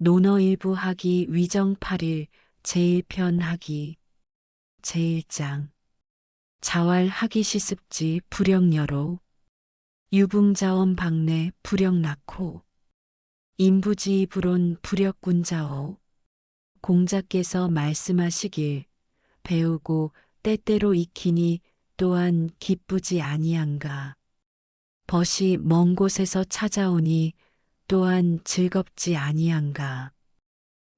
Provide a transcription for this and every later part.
논어 일부 하기 위정 8일 제1편 하기 제1장 자왈 하기 시습지 불영여로 유붕자원 박내 불영낙호 인부지 불온 불역군자오 공자께서 말씀하시길 배우고 때때로 익히니 또한 기쁘지 아니한가. 벗이 먼 곳에서 찾아오니 또한 즐겁지 아니한가.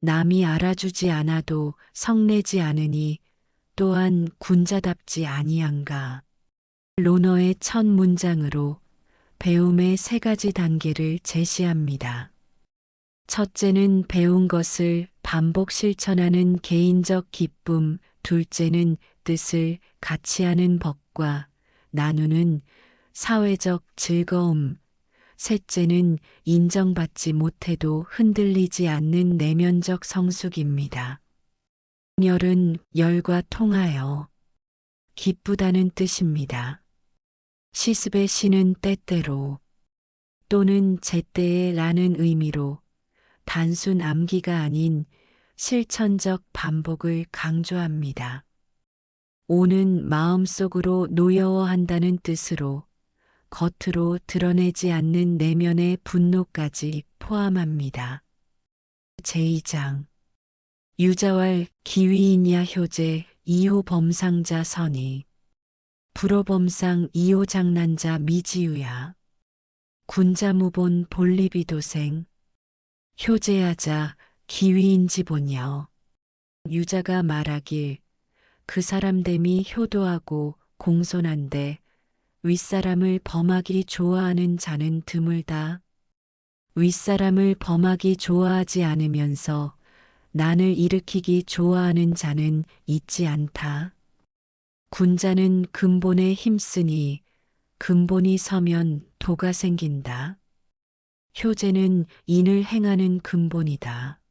남이 알아주지 않아도 성내지 않으니 또한 군자답지 아니한가. 논어의 첫 문장으로 배움의 세 가지 단계를 제시합니다. 첫째는 배운 것을 반복 실천하는 개인적 기쁨, 둘째는 뜻을 같이 하는 법과 나누는 사회적 즐거움, 셋째는 인정받지 못해도 흔들리지 않는 내면적 성숙입니다. 열은 열과 통하여 기쁘다는 뜻입니다. 시습의 시는 때때로 또는 제때에 라는 의미로 단순 암기가 아닌 실천적 반복을 강조합니다. 오는 마음속으로 노여워한다는 뜻으로 겉으로 드러내지 않는 내면의 분노까지 포함합니다. 제2장 유자왈 기위이냐 효제 2호 범상자 선이 불호범상 2호 장난자 미지유야 군자무본 볼리비도생 효제하자 기위인지 보냐. 유자가 말하길 그 사람됨이 효도하고 공손한데 윗사람을 범하기 좋아하는 자는 드물다. 윗사람을 범하기 좋아하지 않으면서 난을 일으키기 좋아하는 자는 있지 않다. 군자는 근본에 힘쓰니 근본이 서면 도가 생긴다. 효제는 인을 행하는 근본이다.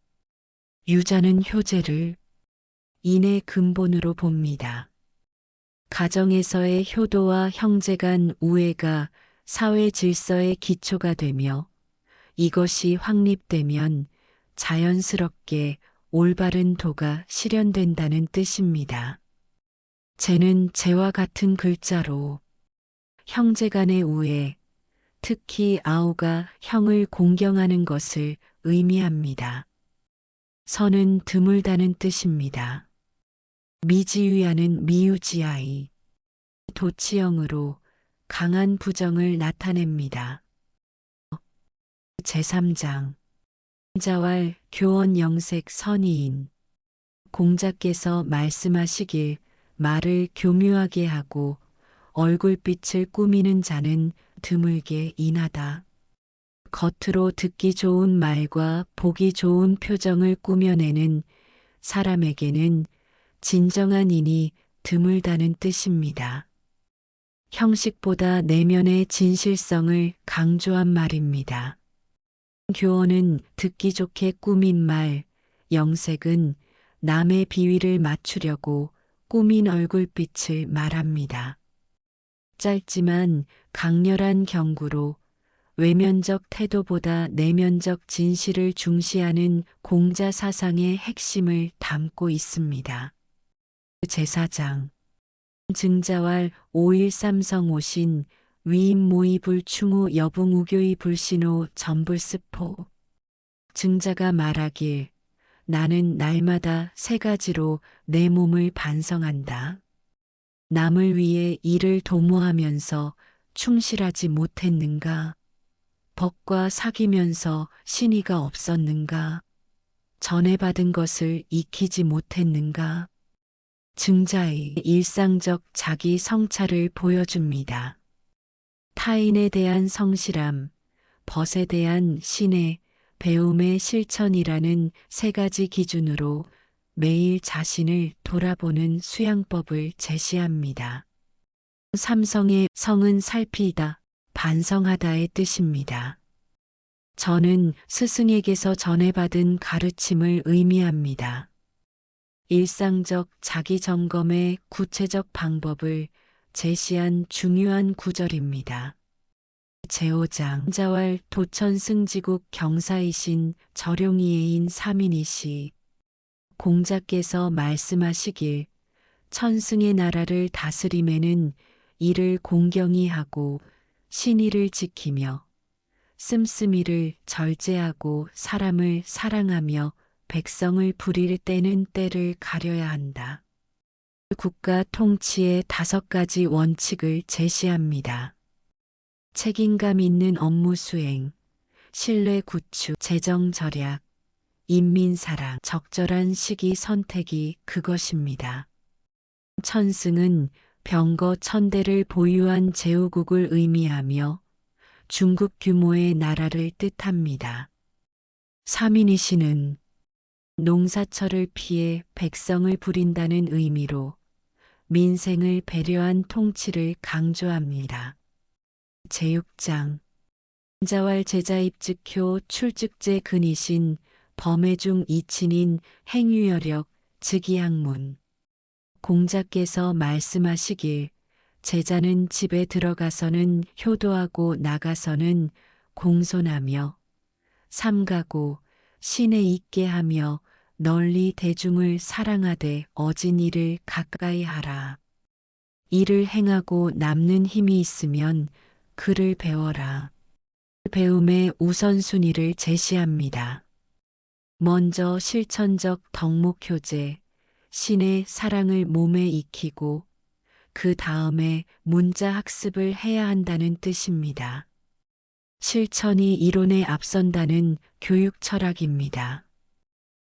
유자는 효제를 인의 근본으로 봅니다. 가정에서의 효도와 형제 간 우애가 사회 질서의 기초가 되며 이것이 확립되면 자연스럽게 올바른 도가 실현된다는 뜻입니다. 제는 제와 같은 글자로 형제 간의 우애, 특히 아우가 형을 공경하는 것을 의미합니다. 선은 드물다는 뜻입니다. 미지유야는 미유지아이, 도치형으로 강한 부정을 나타냅니다. 제3장 자왈 교원 영색 선의인 공자께서 말씀하시길 말을 교묘하게 하고 얼굴빛을 꾸미는 자는 드물게 인하다. 겉으로 듣기 좋은 말과 보기 좋은 표정을 꾸며내는 사람에게는 진정한 인이 드물다는 뜻입니다. 형식보다 내면의 진실성을 강조한 말입니다. 교원은 듣기 좋게 꾸민 말, 영색은 남의 비위를 맞추려고 꾸민 얼굴빛을 말합니다. 짧지만 강렬한 경구로 외면적 태도보다 내면적 진실을 중시하는 공자 사상의 핵심을 담고 있습니다. 제4장 증자왈 5일 삼성오신 위임모이 불충우 여붕우교의 불신호 전불스포 증자가 말하길 나는 날마다 세 가지로 내 몸을 반성한다. 남을 위해 일을 도모하면서 충실하지 못했는가? 법과 사귀면서 신의가 없었는가? 전에 받은 것을 익히지 못했는가? 증자의 일상적 자기 성찰을 보여줍니다. 타인에 대한 성실함, 벗에 대한 신의, 배움의 실천이라는 세 가지 기준으로 매일 자신을 돌아보는 수양법을 제시합니다. 삼성의 성은 살피다, 반성하다의 뜻입니다. 저는 스승에게서 전해받은 가르침을 의미합니다. 일상적 자기 점검의 구체적 방법을 제시한 중요한 구절입니다. 제5장 자왈 도천승지국 경사이신 절용이해인 사민이시 공자께서 말씀하시길 천승의 나라를 다스림에는 이를 공경히 하고 신의를 지키며 씀씀이를 절제하고 사람을 사랑하며 백성을 부릴 때는 때를 가려야 한다. 국가 통치의 5가지 원칙을 제시합니다. 책임감 있는 업무 수행, 신뢰 구축, 재정 절약, 인민 사랑, 적절한 시기 선택이 그것입니다. 천승은 병거 1000대를 보유한 제후국을 의미하며 중국 규모의 나라를 뜻합니다. 사민이시는 농사철을 피해 백성을 부린다는 의미로 민생을 배려한 통치를 강조합니다. 제6장 자왈 제자입즉효 출즉제 근이신 범해중 이친인 행유여력 즉이학문 공자께서 말씀하시길 제자는 집에 들어가서는 효도하고 나가서는 공손하며 삼가고 신에 있게 하며 널리 대중을 사랑하되 어진 일을 가까이 하라. 이를 행하고 남는 힘이 있으면 그를 배워라. 배움의 우선순위를 제시합니다. 먼저 실천적 덕목효제, 신의 사랑을 몸에 익히고 그 다음에 문자 학습을 해야 한다는 뜻입니다. 실천이 이론에 앞선다는 교육 철학입니다.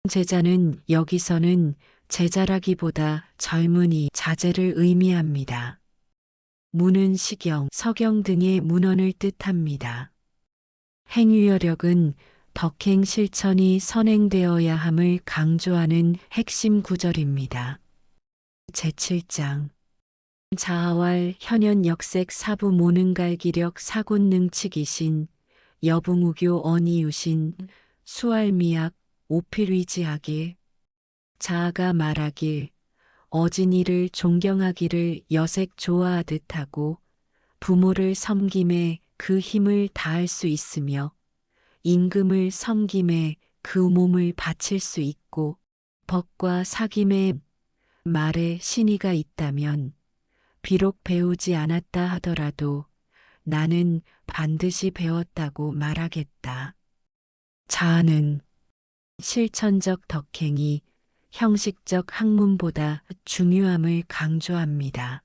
제자는 여기서는 제자라기보다 젊은이, 자제를 의미합니다. 문은 시경, 서경 등의 문헌을 뜻합니다. 행유여력은 덕행 실천이 선행되어야 함을 강조하는 핵심 구절입니다. 제7장 자아왈 현현역색 사부 모능갈기력 사곤능치기신 여붕우교 언이유신 수알미약 오필위지하길 자아가 말하길 어진이를 존경하기를 여색 좋아하듯 하고 부모를 섬김에 그 힘을 다할 수 있으며 임금을 섬김에 그 몸을 바칠 수 있고 법과 사김에 말에 신의가 있다면 비록 배우지 않았다 하더라도 나는 반드시 배웠다고 말하겠다. 자아는 실천적 덕행이 형식적 학문보다 중요함을 강조합니다.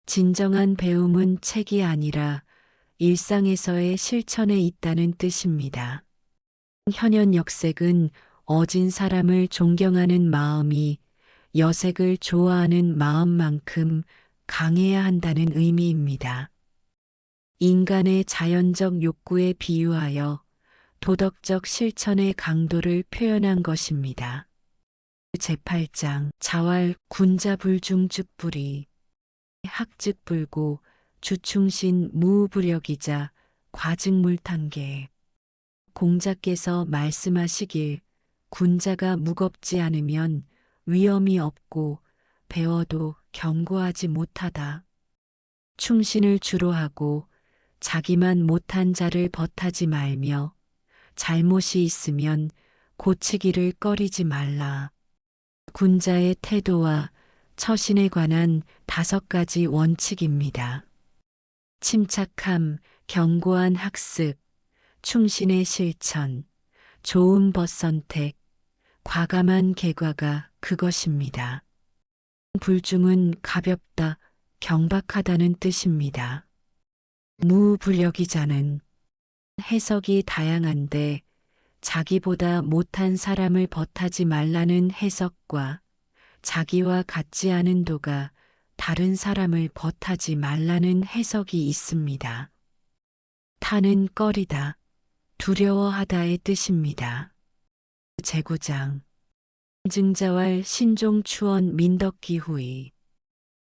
진정한 배움은 책이 아니라 일상에서의 실천에 있다는 뜻입니다. 현현역색은 어진 사람을 존경하는 마음이 여색을 좋아하는 마음만큼 강해야 한다는 의미입니다. 인간의 자연적 욕구에 비유하여 도덕적 실천의 강도를 표현한 것입니다. 제8장 자왈 군자불중즉불이 학즉불고 주충신 무부력이자 과증물탄계 공자께서 말씀하시길 군자가 무겁지 않으면 위험이 없고 배워도 경고하지 못하다. 충신을 주로 하고 자기만 못한 자를 벗하지 말며 잘못이 있으면 고치기를 꺼리지 말라. 군자의 태도와 처신에 관한 5가지 원칙입니다. 침착함, 견고한 학습, 충신의 실천, 좋은 벗선택, 과감한 개과가 그것입니다. 불중은 가볍다, 경박하다는 뜻입니다. 무불력이자는 해석이 다양한데 자기보다 못한 사람을 벗하지 말라는 해석과 자기와 같지 않은 도가 다른 사람을 벗하지 말라는 해석이 있습니다. 타는 꺼리다, 두려워하다의 뜻입니다. 제9장 증자왈 신종추원 민덕기후이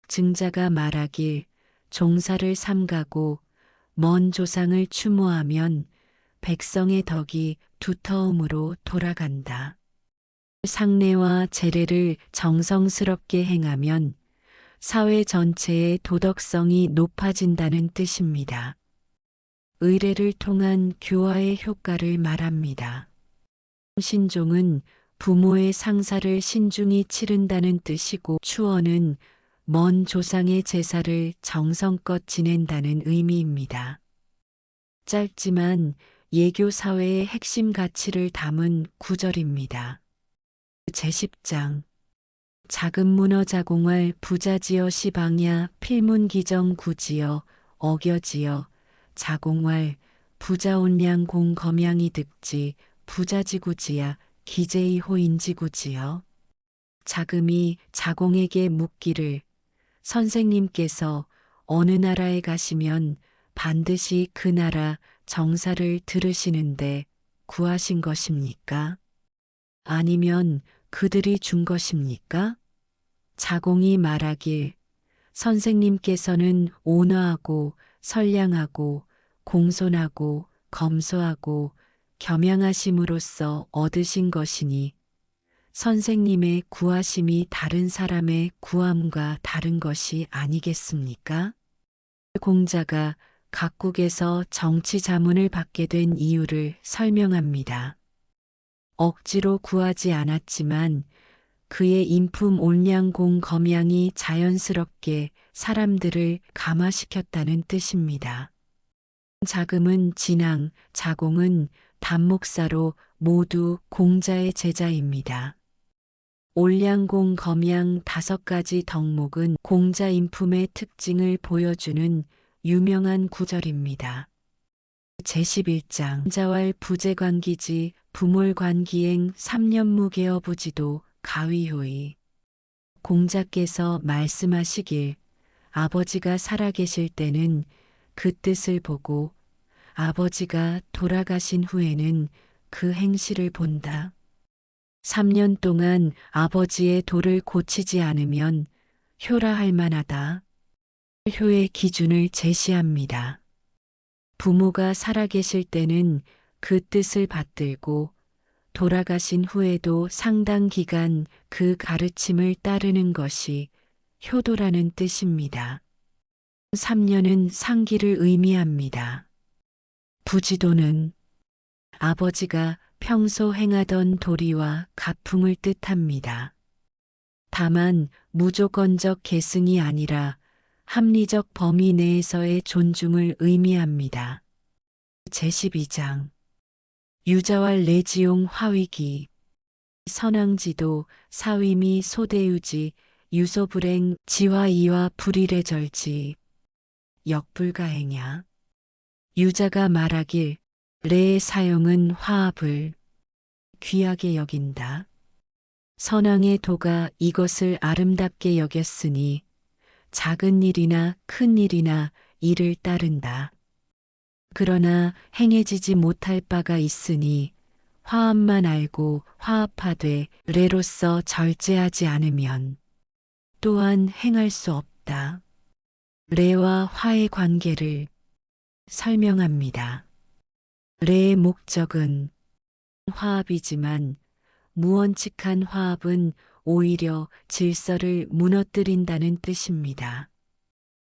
증자가 말하길 종사를 삼가고 먼 조상을 추모하면 백성의 덕이 두터움으로 돌아간다. 상례와 제례를 정성스럽게 행하면 사회 전체의 도덕성이 높아진다는 뜻입니다. 의례를 통한 교화의 효과를 말합니다. 신종은 부모의 상사를 신중히 치른다는 뜻이고 추어는 먼 조상의 제사를 정성껏 지낸다는 의미입니다. 짧지만 예교 사회의 핵심 가치를 담은 구절입니다. 제10장 작은 문어 자공할 부자지어 시방야 필문기정 구지어 어겨지어 자공할 부자온량 공검양이 득지 부자지구지야 기재이 호인지구지여 자금이 자공에게 묻기를 선생님께서 어느 나라에 가시면 반드시 그 나라 정사를 들으시는데 구하신 것입니까? 아니면 그들이 준 것입니까? 자공이 말하길 선생님께서는 온화하고 선량하고 공손하고 검소하고 겸양하심으로써 얻으신 것이니 선생님의 구하심이 다른 사람의 구함과 다른 것이 아니겠습니까? 공자가 각국에서 정치 자문을 받게 된 이유를 설명합니다. 억지로 구하지 않았지만 그의 인품 온량공 검양이 자연스럽게 사람들을 감화시켰다는 뜻입니다. 자금은 진앙, 자공은 단목사로 모두 공자의 제자입니다. 올량공 검양 5가지 덕목은 공자 인품의 특징을 보여주는 유명한 구절입니다. 제11장 자왈 부재관기지 부몰관기행 3년무개어부지도 가위효이 공자께서 말씀하시길 아버지가 살아계실 때는 그 뜻을 보고 아버지가 돌아가신 후에는 그 행실을 본다. 3년 동안 아버지의 도를 고치지 않으면 효라 할 만하다. 효의 기준을 제시합니다. 부모가 살아계실 때는 그 뜻을 받들고 돌아가신 후에도 상당 기간 그 가르침을 따르는 것이 효도라는 뜻입니다. 3년은 상기를 의미합니다. 부지도는 아버지가 평소 행하던 도리와 가풍을 뜻합니다. 다만 무조건적 계승이 아니라 합리적 범위 내에서의 존중을 의미합니다. 제12장 유자왈 내지용 화위기 선왕지도 사위미 소대유지 유소불행 지화이와 불일의 절지 역불가행야 유자가 말하길 레의 사용은 화합을 귀하게 여긴다. 선왕의 도가 이것을 아름답게 여겼으니 작은 일이나 큰 일이나 이를 따른다. 그러나 행해지지 못할 바가 있으니 화합만 알고 화합하되 레로서 절제하지 않으면 또한 행할 수 없다. 레와 화의 관계를 설명합니다. 레의 목적은 화합이지만 무원칙한 화합은 오히려 질서를 무너뜨린다는 뜻입니다.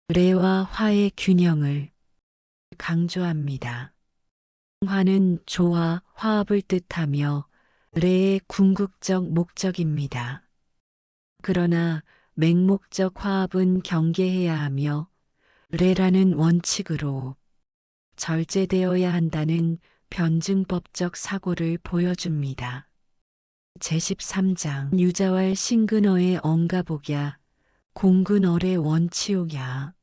레와 화의 균형을 강조합니다. 화는 조화, 화합을 뜻하며 레의 궁극적 목적입니다. 그러나 맹목적 화합은 경계해야 하며 레라는 원칙으로 절제되어야 한다는 변증법적 사고를 보여줍니다. 제13장 유자왈 신근어의 엉가복야 공근어의 원치욕야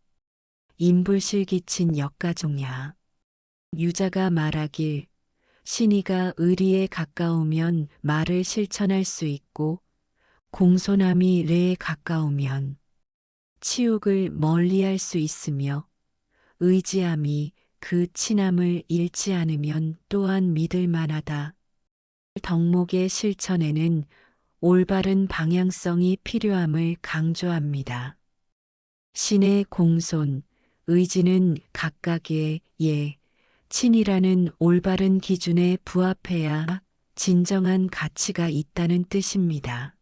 인불실기친 역가종야 유자가 말하길 신의가 의리에 가까우면 말을 실천할 수 있고 공손함이 레에 가까우면 치욕을 멀리할 수 있으며 의지함이 그 친함을 잃지 않으면 또한 믿을 만하다. 덕목의 실천에는 올바른 방향성이 필요함을 강조합니다. 신의 공손, 의지는 각각의 친이라는 올바른 기준에 부합해야 진정한 가치가 있다는 뜻입니다.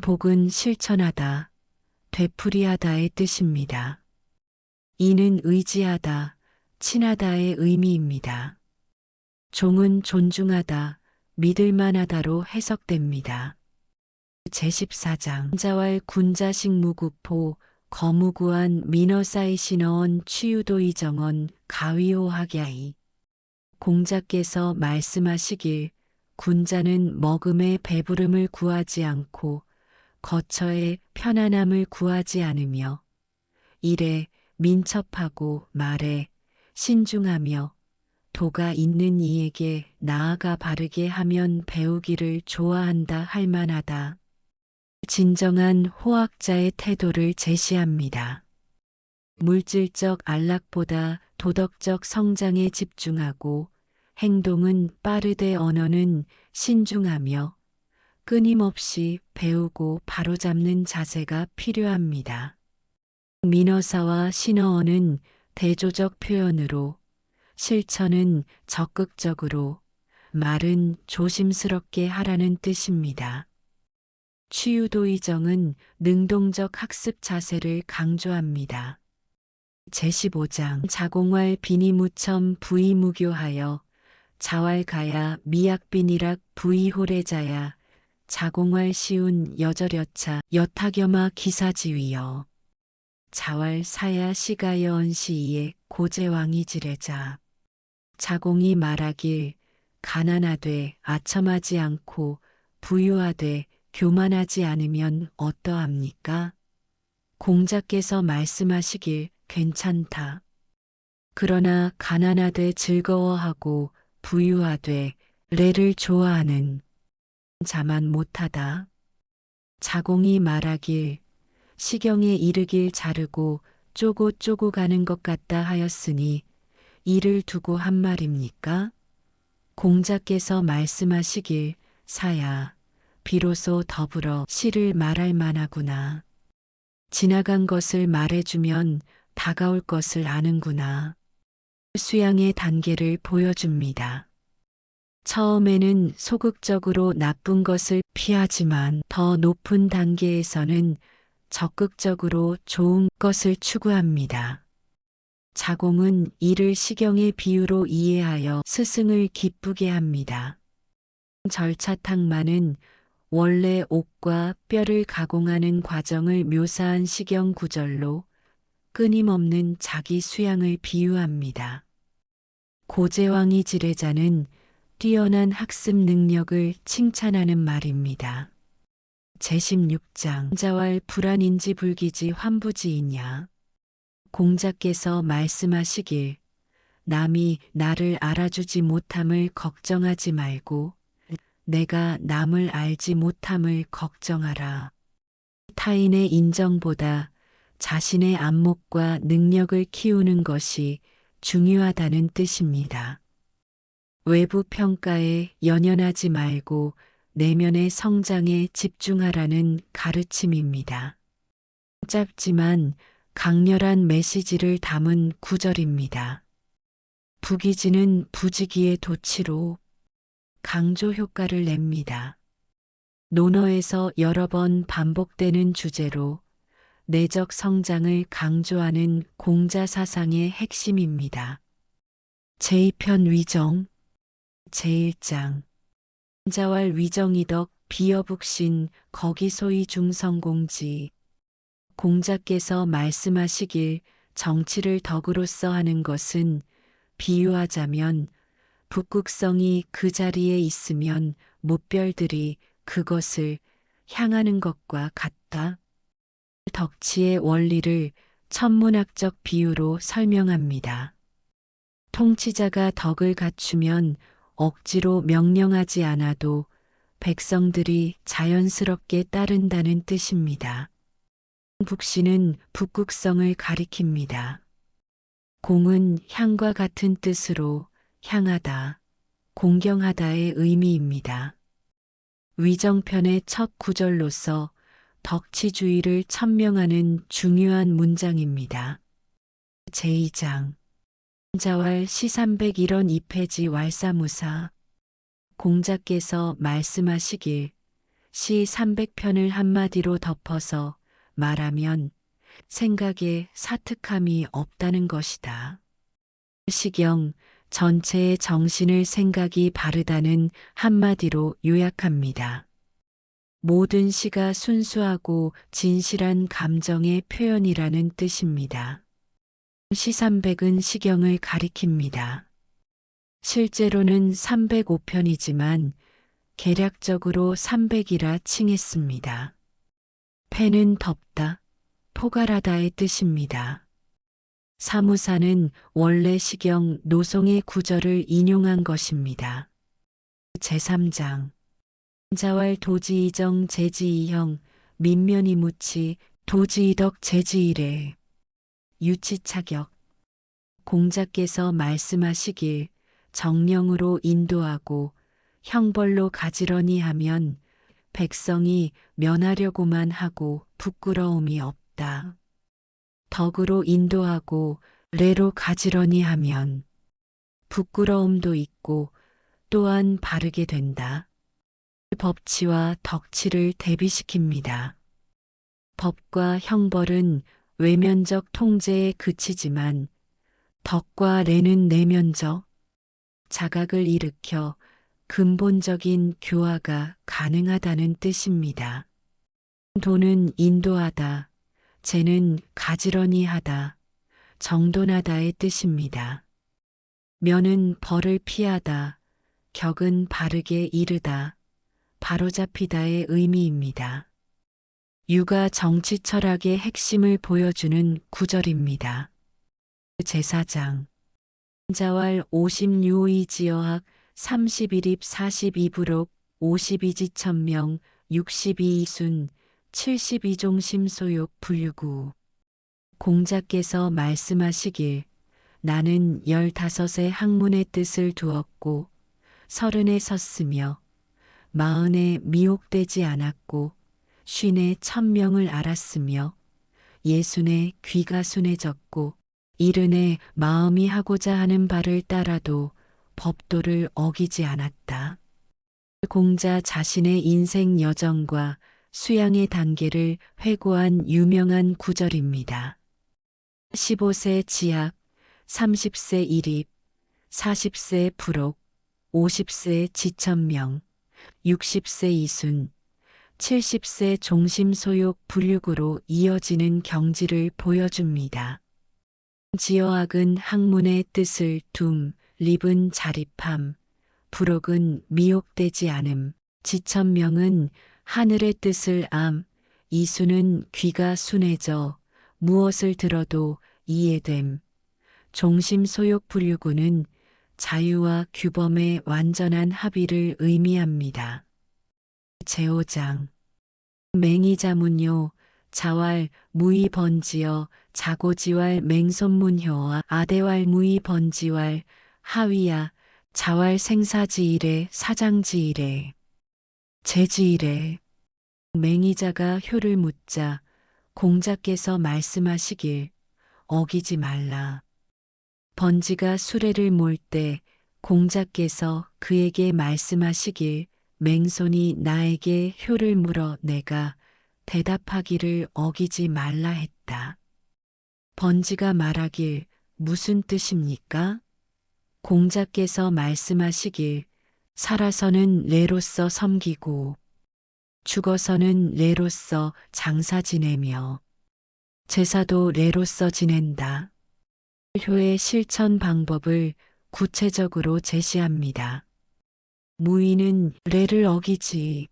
복은 실천하다, 되풀이하다의 뜻입니다. 이는 의지하다, 친하다의 의미입니다. 종은 존중하다, 믿을만하다로 해석됩니다. 제14장 자왈 군자식 무구포 거무구한 민어사이 신어원 취유도이 정원 가위호학야이 공자께서 말씀하시길 군자는 먹음의 배부름을 구하지 않고 거처의 편안함을 구하지 않으며 일에 민첩하고 말에 신중하며 도가 있는 이에게 나아가 바르게 하면 배우기를 좋아한다 할 만하다. 진정한 호학자의 태도를 제시합니다. 물질적 안락보다 도덕적 성장에 집중하고 행동은 빠르되 언어는 신중하며 끊임없이 배우고 바로잡는 자세가 필요합니다. 민어사와 신어어는 대조적 표현으로 실천은 적극적으로 말은 조심스럽게 하라는 뜻입니다. 취유도의정은 능동적 학습 자세를 강조합니다. 제15장 자공왈 비니무첨 부이무교하여 자왈가야 미약비니락 부이호래자야 자공왈 시운 여절여차 여타겸아 기사지위여 자왈 사야 시가여 언시이에 고제왕이 지레자 자공이 말하길 가난하되 아첨하지 않고 부유하되 교만하지 않으면 어떠합니까? 공자께서 말씀하시길 괜찮다. 그러나 가난하되 즐거워하고 부유하되 레를 좋아하는 자만 못하다. 자공이 말하길 시경에 이르길 자르고 쪼고 가는 것 같다 하였으니 이를 두고 한 말입니까? 공자께서 말씀하시길 사야 비로소 더불어 시를 말할 만하구나. 지나간 것을 말해주면 다가올 것을 아는구나. 수양의 단계를 보여줍니다. 처음에는 소극적으로 나쁜 것을 피하지만 더 높은 단계에서는 적극적으로 좋은 것을 추구합니다. 자공은 이를 시경의 비유로 이해하여 스승을 기쁘게 합니다. 절차탕만은 원래 옥과 뼈를 가공하는 과정을 묘사한 시경 구절로 끊임없는 자기 수양을 비유합니다. 고제왕이 지례자는 뛰어난 학습 능력을 칭찬하는 말입니다. 제16장 자왈 불안인지 불기지 환부지이냐. 공자께서 말씀하시길 남이 나를 알아주지 못함을 걱정하지 말고 내가 남을 알지 못함을 걱정하라. 타인의 인정보다 자신의 안목과 능력을 키우는 것이 중요하다는 뜻입니다. 외부 평가에 연연하지 말고 내면의 성장에 집중하라는 가르침입니다. 짧지만 강렬한 메시지를 담은 구절입니다. 부기지는 부지기의 도치로 강조 효과를 냅니다. 논어에서 여러 번 반복되는 주제로 내적 성장을 강조하는 공자 사상의 핵심입니다. 제2편 위정 제1장 자왈 위정이덕 비여북신 거기소이 중성공지 공자께서 말씀하시길 정치를 덕으로서 하는 것은 비유하자면 북극성이 그 자리에 있으면 못별들이 그것을 향하는 것과 같다. 덕치의 원리를 천문학적 비유로 설명합니다. 통치자가 덕을 갖추면 억지로 명령하지 않아도 백성들이 자연스럽게 따른다는 뜻입니다. 북신은 북극성을 가리킵니다. 공은 향과 같은 뜻으로 향하다, 공경하다의 의미입니다. 위정편의 첫 구절로서 덕치주의를 천명하는 중요한 문장입니다. 제2장 자왈 시 301원 2페이지 왈사무사 공자께서 말씀하시길 시 300편을 한마디로 덮어서 말하면 생각에 사특함이 없다는 것이다. 시경, 전체의 정신을 생각이 바르다는 한마디로 요약합니다. 모든 시가 순수하고 진실한 감정의 표현이라는 뜻입니다. 시300은 시경을 가리킵니다. 실제로는 305편이지만 계략적으로 300이라 칭했습니다. 패는 덮다, 포괄하다의 뜻입니다. 사무사는 원래 시경 노송의 구절을 인용한 것입니다. 제3장 자왈 도지이정 제지이형 민면이무치 도지이덕 제지이래 유치차격 공자께서 말씀하시길 정령으로 인도하고 형벌로 가지런히 하면 백성이 면하려고만 하고 부끄러움이 없다. 덕으로 인도하고 레로 가지런히 하면 부끄러움도 있고 또한 바르게 된다. 법치와 덕치를 대비시킵니다. 법과 형벌은 외면적 통제에 그치지만 덕과 레는 내면적 자각을 일으켜 근본적인 교화가 가능하다는 뜻입니다. 도는 인도하다, 재는 가지런히 하다, 정돈하다의 뜻입니다. 면은 벌을 피하다, 격은 바르게 이르다, 바로잡히다의 의미입니다. 유가 정치 철학의 핵심을 보여주는 구절입니다. 제4장 자왈 56이지어학 31입 42부록 52지천명 62이순 72종심소욕 불구 공자께서 말씀하시길 나는 15의 학문의 뜻을 두었고 30에 섰으며 40에 미혹되지 않았고 50에 천명을 알았으며 60에 귀가 순해졌고 70에 마음이 하고자 하는 바를 따라도 법도를 어기지 않았다. 공자 자신의 인생 여정과 수양의 단계를 회고한 유명한 구절입니다. 15세 지학, 30세 일입, 40세 부록, 50세 지천명, 60세 이순, 70세 종심소욕 불육으로 이어지는 경지를 보여줍니다. 지어학은 학문의 뜻을 둠, 립은 자립함, 부록은 미혹되지 않음, 지천명은 하늘의 뜻을 암, 이수는 귀가 순해져 무엇을 들어도 이해됨, 종심소욕 불유구는 자유와 규범의 완전한 합의를 의미합니다. 제5장 맹의자문요 자왈 무의번지여 자고지왈 맹손문효와 아대왈 무의번지왈 하위야 자왈 생사지일에 사장지일에 제지일에 맹의자가 효를 묻자 공자께서 말씀하시길 어기지 말라. 번지가 수레를 몰 때 공자께서 그에게 말씀하시길 맹손이 나에게 효를 물어 내가 대답하기를 어기지 말라 했다. 번지가 말하길 무슨 뜻입니까? 공자께서 말씀하시길 살아서는 레로서 섬기고 죽어서는 레로서 장사 지내며 제사도 레로서 지낸다. 효의 실천 방법을 구체적으로 제시합니다. 무의는 레를 어기지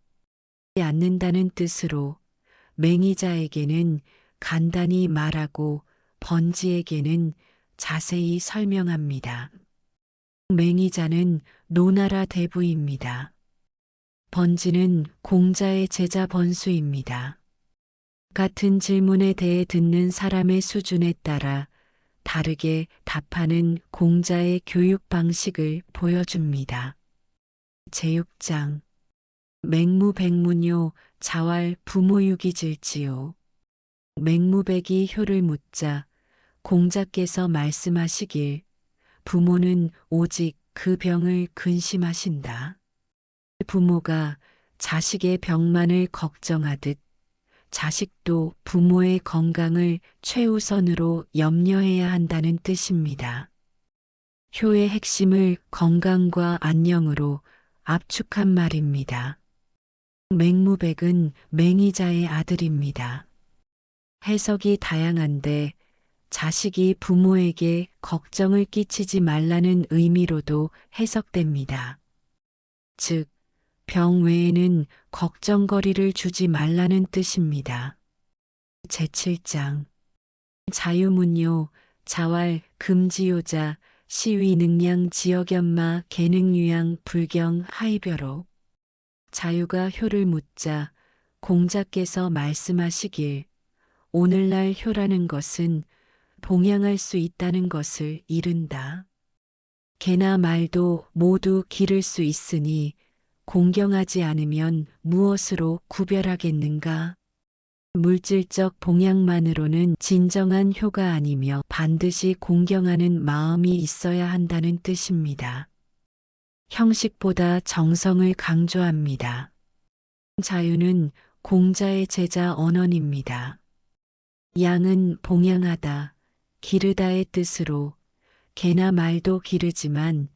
않는다는 뜻으로 맹의자에게는 간단히 말하고 번지에게는 자세히 설명합니다. 맹의자는 노나라 대부입니다. 번지는 공자의 제자 번수입니다. 같은 질문에 대해 듣는 사람의 수준에 따라 다르게 답하는 공자의 교육 방식을 보여줍니다. 제6장 맹무백문요 자왈 부모유기질지요. 맹무백이 효를 묻자 공자께서 말씀하시길 부모는 오직 그 병을 근심하신다. 부모가 자식의 병만을 걱정하듯 자식도 부모의 건강을 최우선으로 염려해야 한다는 뜻입니다. 효의 핵심을 건강과 안녕으로 압축한 말입니다. 맹무백은 맹의자의 아들입니다. 해석이 다양한데 자식이 부모에게 걱정을 끼치지 말라는 의미로도 해석됩니다. 즉, 병 외에는 걱정거리를 주지 말라는 뜻입니다. 제7장 자유문요, 자왈, 금지요자, 시위 능량 지역연마 계능유양 불경 하이벼로 자유가 효를 묻자 공자께서 말씀하시길 오늘날 효라는 것은 봉양할 수 있다는 것을 이른다. 개나 말도 모두 기를 수 있으니 공경하지 않으면 무엇으로 구별하겠는가? 물질적 봉양만으로는 진정한 효가 아니며 반드시 공경하는 마음이 있어야 한다는 뜻입니다. 형식보다 정성을 강조합니다. 자유는 공자의 제자 언언입니다. 양은 봉양하다, 기르다의 뜻으로 개나 말도 기르지만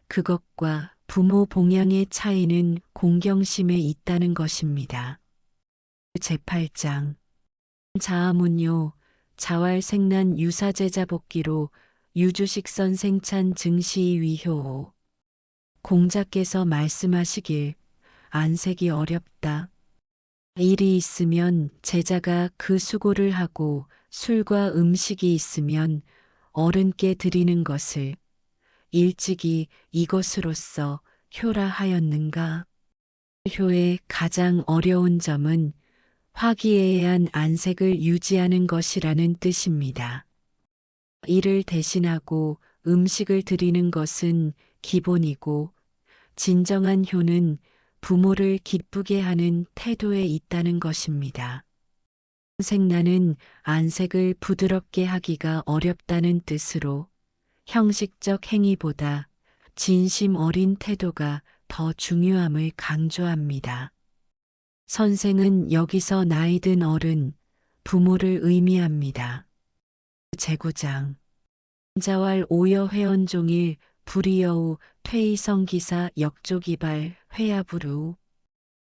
그것과 부모 봉양의 차이는 공경심에 있다는 것입니다. 제8장 자아문요, 자왈생난 유사제자 복기로 유주식선 생찬 증시이 위효 공자께서 말씀하시길 안색이 어렵다. 일이 있으면 제자가 그 수고를 하고 술과 음식이 있으면 어른께 드리는 것을 일찍이 이것으로써 효라 하였는가? 효의 가장 어려운 점은 화기애애한 안색을 유지하는 것이라는 뜻입니다. 이를 대신하고 음식을 드리는 것은 기본이고 진정한 효는 부모를 기쁘게 하는 태도에 있다는 것입니다. 생나는 안색을 부드럽게 하기가 어렵다는 뜻으로 형식적 행위보다 진심 어린 태도가 더 중요함을 강조합니다. 선생은 여기서 나이 든 어른, 부모를 의미합니다. 제9장 자왈 오여 회원종일 불이여우 퇴이성기사 역조기발 회야부루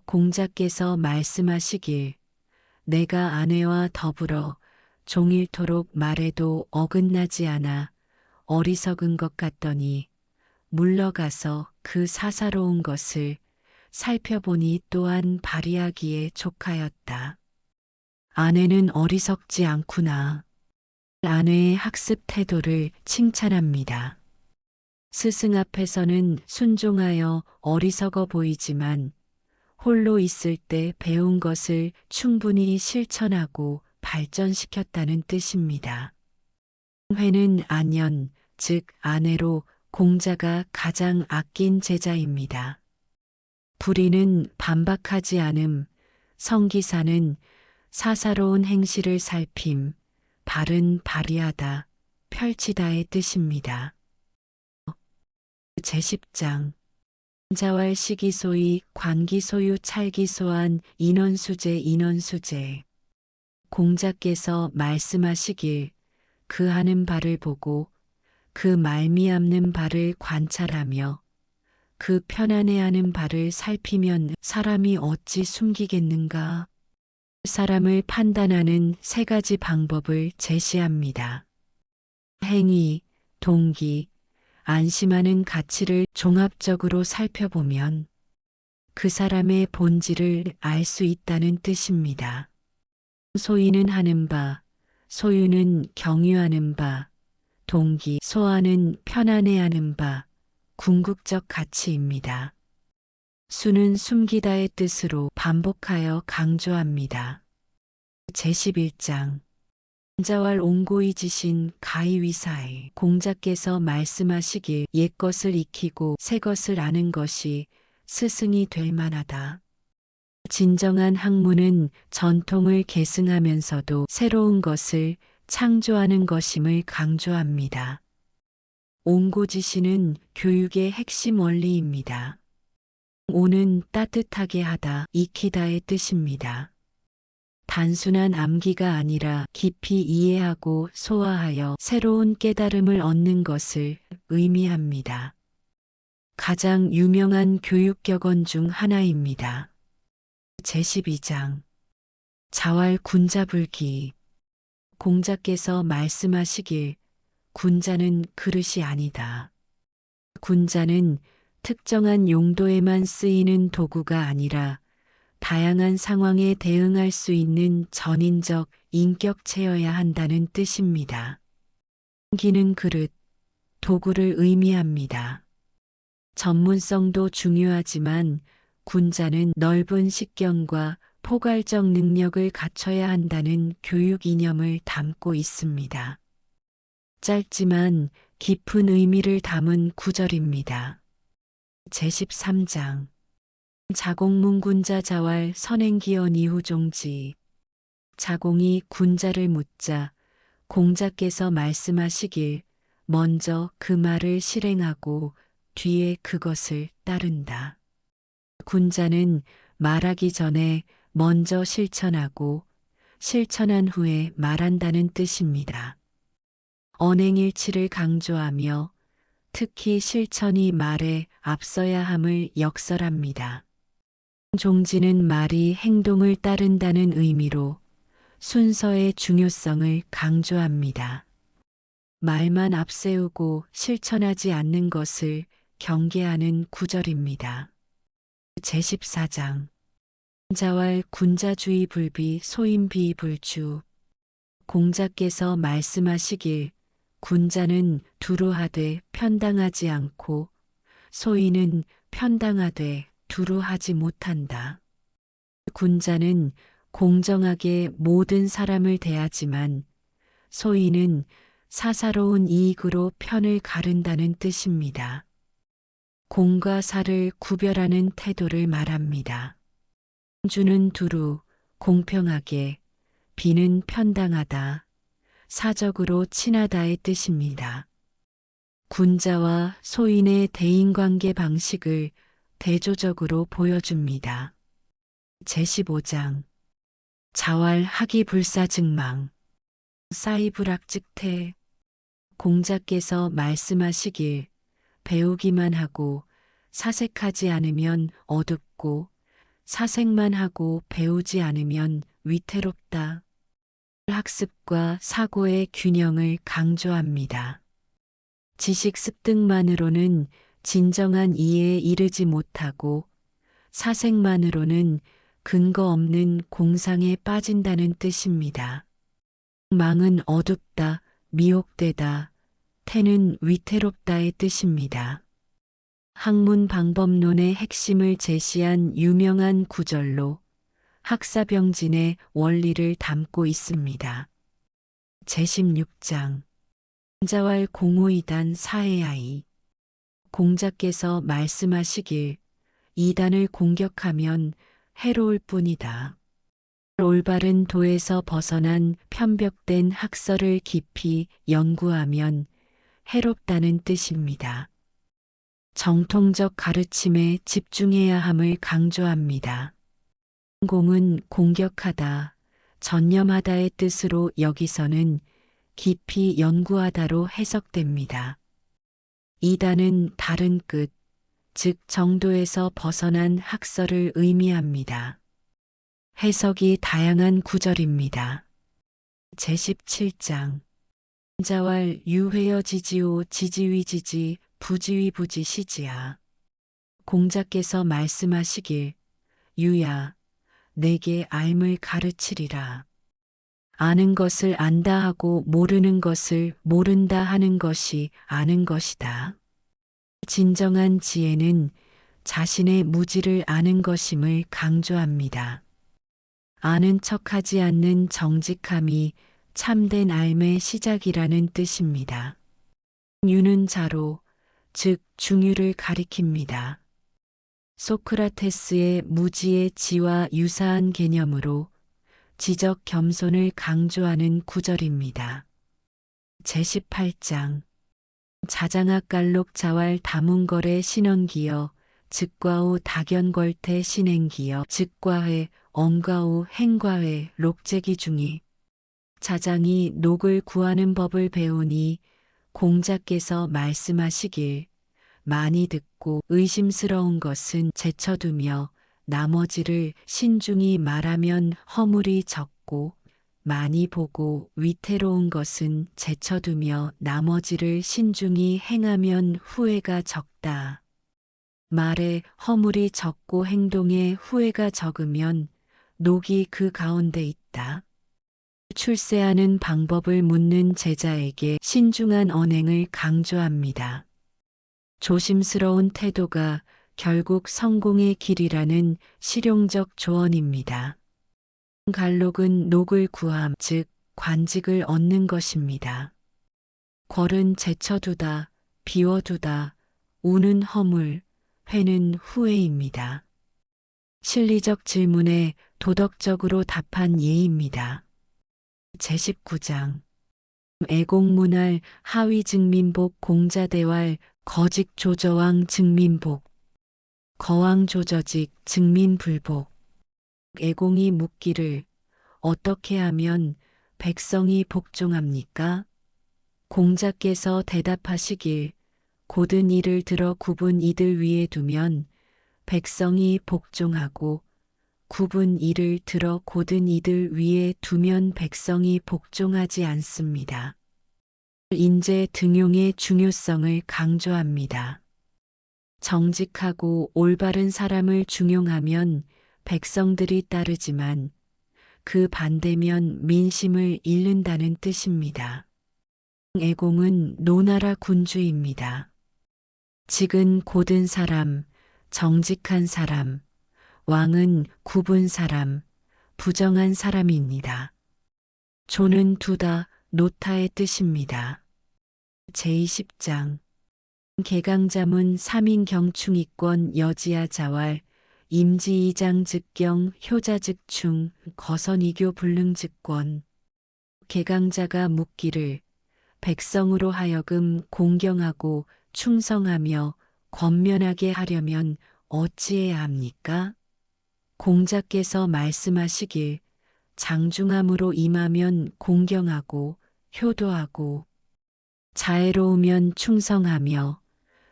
공자께서 말씀하시길 내가 아내와 더불어 종일토록 말해도 어긋나지 않아 어리석은 것 같더니 물러가서 그 사사로운 것을 살펴보니 또한 발휘하기에 족하였다. 아내는 어리석지 않구나. 아내의 학습 태도를 칭찬합니다. 스승 앞에서는 순종하여 어리석어 보이지만 홀로 있을 때 배운 것을 충분히 실천하고 발전시켰다는 뜻입니다. 회는 안연, 즉 아내로 공자가 가장 아낀 제자입니다. 불의는 반박하지 않음, 성기사는 사사로운 행실을 살핌, 발은 발휘하다, 펼치다의 뜻입니다. 제10장 자왈 시기소이 관기소유 찰기소한 인원수제 공자께서 말씀하시길 그 하는 바를 보고 그 말미암는 바를 관찰하며 그 편안해하는 바를 살피면 사람이 어찌 숨기겠는가? 사람을 판단하는 세 가지 방법을 제시합니다. 행위, 동기, 안심하는 가치를 종합적으로 살펴보면 그 사람의 본질을 알 수 있다는 뜻입니다. 소위는 하는 바, 소유는 경유하는 바, 동기, 소화는 편안해하는 바, 궁극적 가치입니다. 수는 숨기다의 뜻으로 반복하여 강조합니다. 제11장 자왈 옹고이 지신 가이위사에 공자께서 말씀하시길 옛것을 익히고 새것을 아는 것이 스승이 될 만하다. 진정한 학문은 전통을 계승하면서도 새로운 것을 창조하는 것임을 강조합니다. 옹고지시는 교육의 핵심 원리입니다. 오는 따뜻하게 하다, 익히다의 뜻입니다. 단순한 암기가 아니라 깊이 이해하고 소화하여 새로운 깨달음을 얻는 것을 의미합니다. 가장 유명한 교육격언 중 하나입니다. 제12장 자활 군자불기. 공자께서 말씀하시길 군자는 그릇이 아니다. 군자는 특정한 용도에만 쓰이는 도구가 아니라 다양한 상황에 대응할 수 있는 전인적 인격체여야 한다는 뜻입니다. 기는 그릇, 도구를 의미합니다. 전문성도 중요하지만 군자는 넓은 식견과 포괄적 능력을 갖춰야 한다는 교육 이념을 담고 있습니다. 짧지만 깊은 의미를 담은 구절입니다. 제13장 자공문 군자 자활 선행기원 이후 종지. 자공이 군자를 묻자 공자께서 말씀하시길 먼저 그 말을 실행하고 뒤에 그것을 따른다. 군자는 말하기 전에 먼저 실천하고 실천한 후에 말한다는 뜻입니다. 언행일치를 강조하며 특히 실천이 말에 앞서야 함을 역설합니다. 종지는 말이 행동을 따른다는 의미로 순서의 중요성을 강조합니다. 말만 앞세우고 실천하지 않는 것을 경계하는 구절입니다. 제14장 자활 군자주의 불비 소임비 불주. 공자께서 말씀하시길 군자는 두루하되 편당하지 않고 소인은 편당하되 두루하지 못한다. 군자는 공정하게 모든 사람을 대하지만 소인은 사사로운 이익으로 편을 가른다는 뜻입니다. 공과 사를 구별하는 태도를 말합니다. 주는 두루, 공평하게, 비는 편당하다, 사적으로 친하다의 뜻입니다. 군자와 소인의 대인관계 방식을 대조적으로 보여줍니다. 제15장 자활 하기불사증망. 사이불학즉태. 공자께서 말씀하시길 배우기만 하고 사색하지 않으면 어둡고 사색만 하고 배우지 않으면 위태롭다. 학습과 사고의 균형을 강조합니다. 지식 습득만으로는 진정한 이해에 이르지 못하고 사색만으로는 근거 없는 공상에 빠진다는 뜻입니다. 망은 어둡다, 미혹되다, 태는 위태롭다의 뜻입니다. 학문 방법론의 핵심을 제시한 유명한 구절로 학사병진의 원리를 담고 있습니다. 제16장 자활 공호이단 사해야이. 공자께서 말씀하시길 이단을 공격하면 해로울 뿐이다. 올바른 도에서 벗어난 편벽된 학설을 깊이 연구하면 해롭다는 뜻입니다. 정통적 가르침에 집중해야 함을 강조합니다. 공은 공격하다, 전념하다의 뜻으로 여기서는 깊이 연구하다로 해석됩니다. 이단은 다른 끝, 즉 정도에서 벗어난 학설을 의미합니다. 해석이 다양한 구절입니다. 제17장 자활 유회여 지지오 지지위지지 부지위부지 시지야. 공자께서 말씀하시길 유야 내게 앓을 가르치리라. 아는 것을 안다 하고 모르는 것을 모른다 하는 것이 아는 것이다. 진정한 지혜는 자신의 무지를 아는 것임을 강조합니다. 아는 척하지 않는 정직함이 참된 삶의 시작이라는 뜻입니다. 유는 자로, 즉 중유를 가리킵니다. 소크라테스의 무지의 지와 유사한 개념으로 지적 겸손을 강조하는 구절입니다. 제18장 자장학갈록 자활 다문거래 신원기여 즉과오 다견걸태 신행기여 즉과회 엉가우 행과회 록제기 중이 자장이 녹을 구하는 법을 배우니 공자께서 말씀하시길 많이 듣고 의심스러운 것은 제쳐두며 나머지를 신중히 말하면 허물이 적고 많이 보고 위태로운 것은 제쳐두며 나머지를 신중히 행하면 후회가 적다. 말에 허물이 적고 행동에 후회가 적으면 녹이 그 가운데 있다. 출세하는 방법을 묻는 제자에게 신중한 언행을 강조합니다. 조심스러운 태도가 결국 성공의 길이라는 실용적 조언입니다. 갈록은 녹을 구함, 즉 관직을 얻는 것입니다. 궐은 제쳐두다, 비워두다, 우는 허물, 회는 후회입니다. 실리적 질문에 도덕적으로 답한 예입니다. 제19장 애공문할 하위증민복 공자대왈 거직조저왕 증민복 거왕조저직 증민불복 애공이 묻기를 어떻게 하면 백성이 복종합니까? 공자께서 대답하시길 고든 이를 들어 굽은 이들 위에 두면 백성이 복종하고 굽은 이를 들어 고든 이들 위에 두면 백성이 복종하지 않습니다. 인재 등용의 중요성을 강조합니다. 정직하고 올바른 사람을 중용하면 백성들이 따르지만 그 반대면 민심을 잃는다는 뜻입니다. 애공은 노나라 군주입니다. 직은 고든 사람, 정직한 사람, 왕은 굽은 사람, 부정한 사람입니다. 조는 두다, 노타의 뜻입니다. 제20장 개강자문 3인 경충이권 여지야 자왈 임지이장 즉경 효자즉충 거선이교 불능즉권 개강자가 묻기를 백성으로 하여금 공경하고 충성하며 권면하게 하려면 어찌해야 합니까? 공자께서 말씀하시길 장중함으로 임하면 공경하고 효도하고 자애로우면 충성하며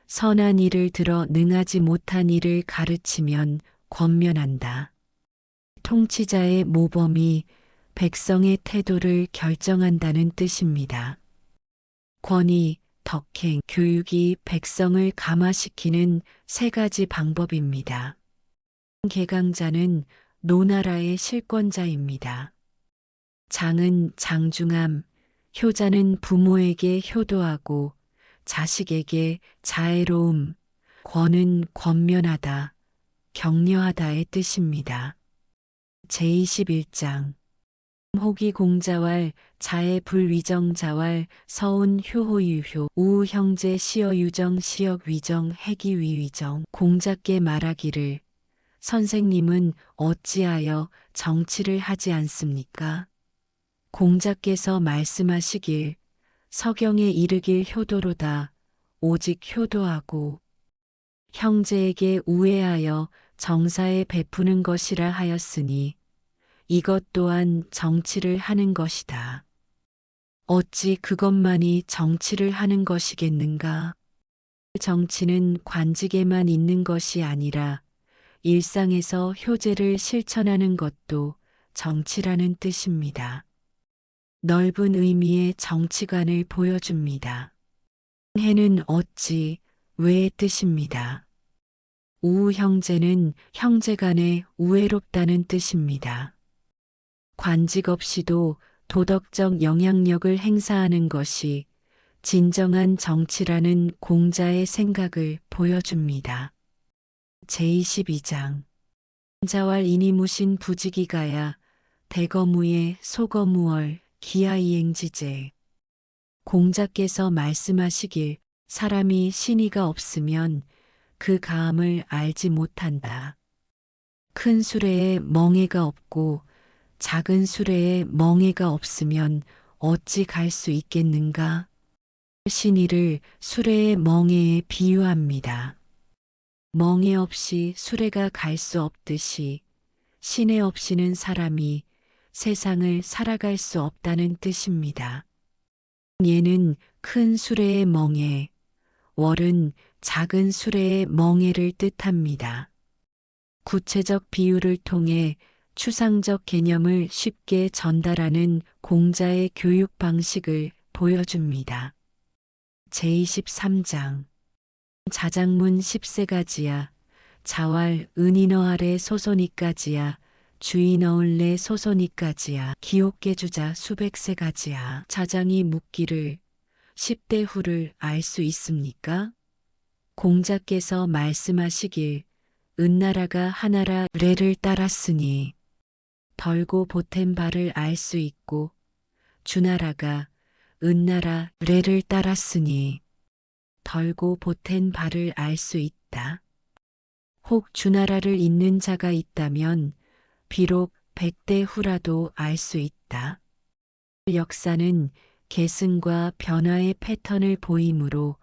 선한 일을 들어 능하지 못한 일을 가르치면 권면한다. 통치자의 모범이 백성의 태도를 결정한다는 뜻입니다. 권위, 덕행, 교육이 백성을 감화시키는 세 가지 방법입니다. 개강자는 노나라의 실권자입니다. 장은 장중함, 효자는 부모에게 효도하고 자식에게 자애로움, 권은 권면하다, 격려하다의 뜻입니다. 제21장 호기 공자왈 자애 불위정자왈 서운 효호유효 우우 형제 시어 유정 시역 위정 해기 위위정 공자께 말하기를 선생님은 어찌하여 정치를 하지 않습니까? 공자께서 말씀하시길 서경에 이르길 효도로다 오직 효도하고 형제에게 우애하여 정사에 베푸는 것이라 하였으니 이것 또한 정치를 하는 것이다. 어찌 그것만이 정치를 하는 것이겠는가? 정치는 관직에만 있는 것이 아니라 일상에서 효제를 실천하는 것도 정치라는 뜻입니다. 넓은 의미의 정치관을 보여줍니다. 해는 어찌, 왜의 뜻입니다. 우우 형제는 형제간에 우애롭다는 뜻입니다. 관직 없이도 도덕적 영향력을 행사하는 것이 진정한 정치라는 공자의 생각을 보여줍니다. 제22장 자왈 이니무신 부지기가야 대거무예 소거무얼 기하이행지제 공자께서 말씀하시길 사람이 신의가 없으면 그 가함을 알지 못한다. 큰 수레에 멍에가 없고 작은 수레에 멍에가 없으면 어찌 갈 수 있겠는가? 신의를 수레의 멍에에 비유합니다. 멍에 없이 수레가 갈 수 없듯이 시내 없이는 사람이 세상을 살아갈 수 없다는 뜻입니다. 예는 큰 수레의 멍에, 월은 작은 수레의 멍에를 뜻합니다. 구체적 비유를 통해 추상적 개념을 쉽게 전달하는 공자의 교육 방식을 보여줍니다. 제23장 자장문 10세가지야 자왈 은인어 아래 소소니까지야 주인어울래 소소니까지야 기옥계주자 수백세가지야. 자장이 묻기를 10대 후를 알 수 있습니까? 공자께서 말씀하시길 은나라가 하나라 레를 따랐으니 덜고 보탠 바를 알 수 있고 주나라가 은나라 레를 따랐으니 덜고 보탠 바를 알 수 있다. 혹 주나라를 잇는 자가 있다면 비록 100대 후라도 알 수 있다. 역사는 계승과 변화의 패턴을 보이므로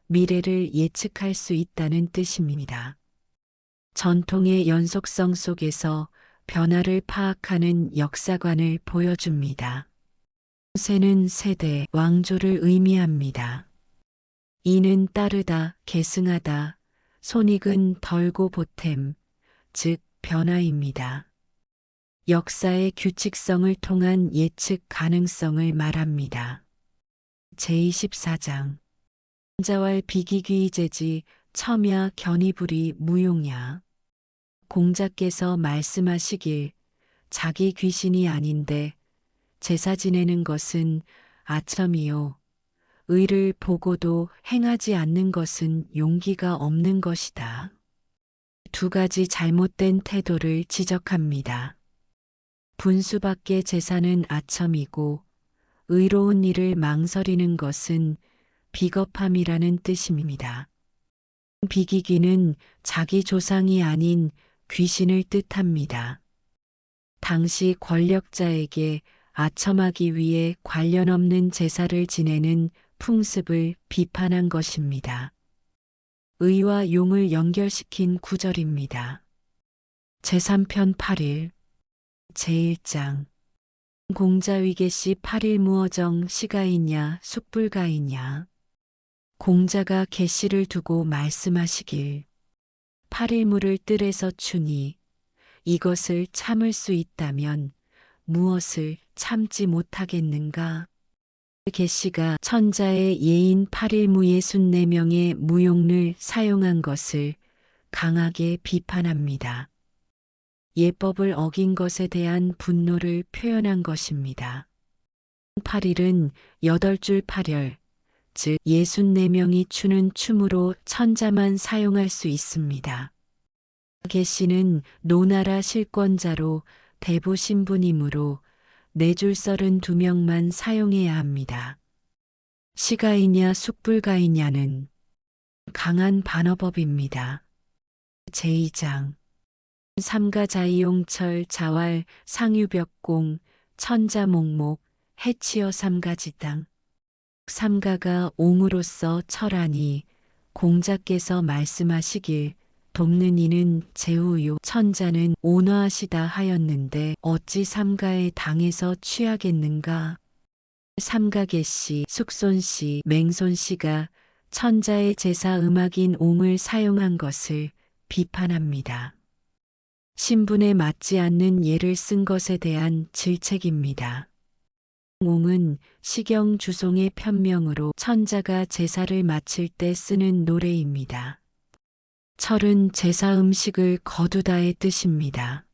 미래를 예측할 수 있다는 뜻입니다. 전통의 연속성 속에서 변화를 파악하는 역사관을 보여줍니다. 세는 세대, 왕조를 의미합니다. 이는 따르다, 계승하다, 손익은 덜고 보탬, 즉 변화입니다. 역사의 규칙성을 통한 예측 가능성을 말합니다. 제24장 자왈 비기귀재지 첨야 견이불이 무용야. 공자께서 말씀하시길 자기 귀신이 아닌데 제사 지내는 것은 아첨이요. 의를 보고도 행하지 않는 것은 용기가 없는 것이다. 두 가지 잘못된 태도를 지적합니다. 분수밖의 제사는 아첨이고 의로운 일을 망설이는 것은 비겁함이라는 뜻입니다. 비기귀는 자기 조상이 아닌 귀신을 뜻합니다. 당시 권력자에게 아첨하기 위해 관련 없는 제사를 지내는 풍습을 비판한 것입니다. 의와 용을 연결시킨 구절입니다. 제3편 8일 제1장 공자위계시 8일 무어정 시가이냐 숙불가이냐. 공자가 계시를 두고 말씀하시길 8일무를 뜰에서 추니 이것을 참을 수 있다면 무엇을 참지 못하겠는가. 계시가 천자의 예인 8일무의 64명의 무용을 사용한 것을 강하게 비판합니다. 예법을 어긴 것에 대한 분노를 표현한 것입니다. 8일은 8줄 8열, 즉 64명이 추는 춤으로 천자만 사용할 수 있습니다. 계시는 노나라 실권자로 대부 신분이므로 4줄 32명만 사용해야 합니다. 시가이냐 숙불가이냐는 강한 반어법입니다. 제2장 삼가자이용철 자왈 상유벽공 천자목목 해치어 삼가지당. 삼가가 옹으로서 철하니 공자께서 말씀하시길 돕는 이는 제후요 천자는 온화하시다 하였는데 어찌 삼가의 당에서 취하겠는가. 삼가계씨, 숙손씨, 맹손씨가 천자의 제사 음악인 옹을 사용한 것을 비판합니다. 신분에 맞지 않는 예를 쓴 것에 대한 질책입니다. 옹은 시경 주송의 편명으로 천자가 제사를 마칠 때 쓰는 노래입니다. 철은 제사 음식을 거두다의 뜻입니다.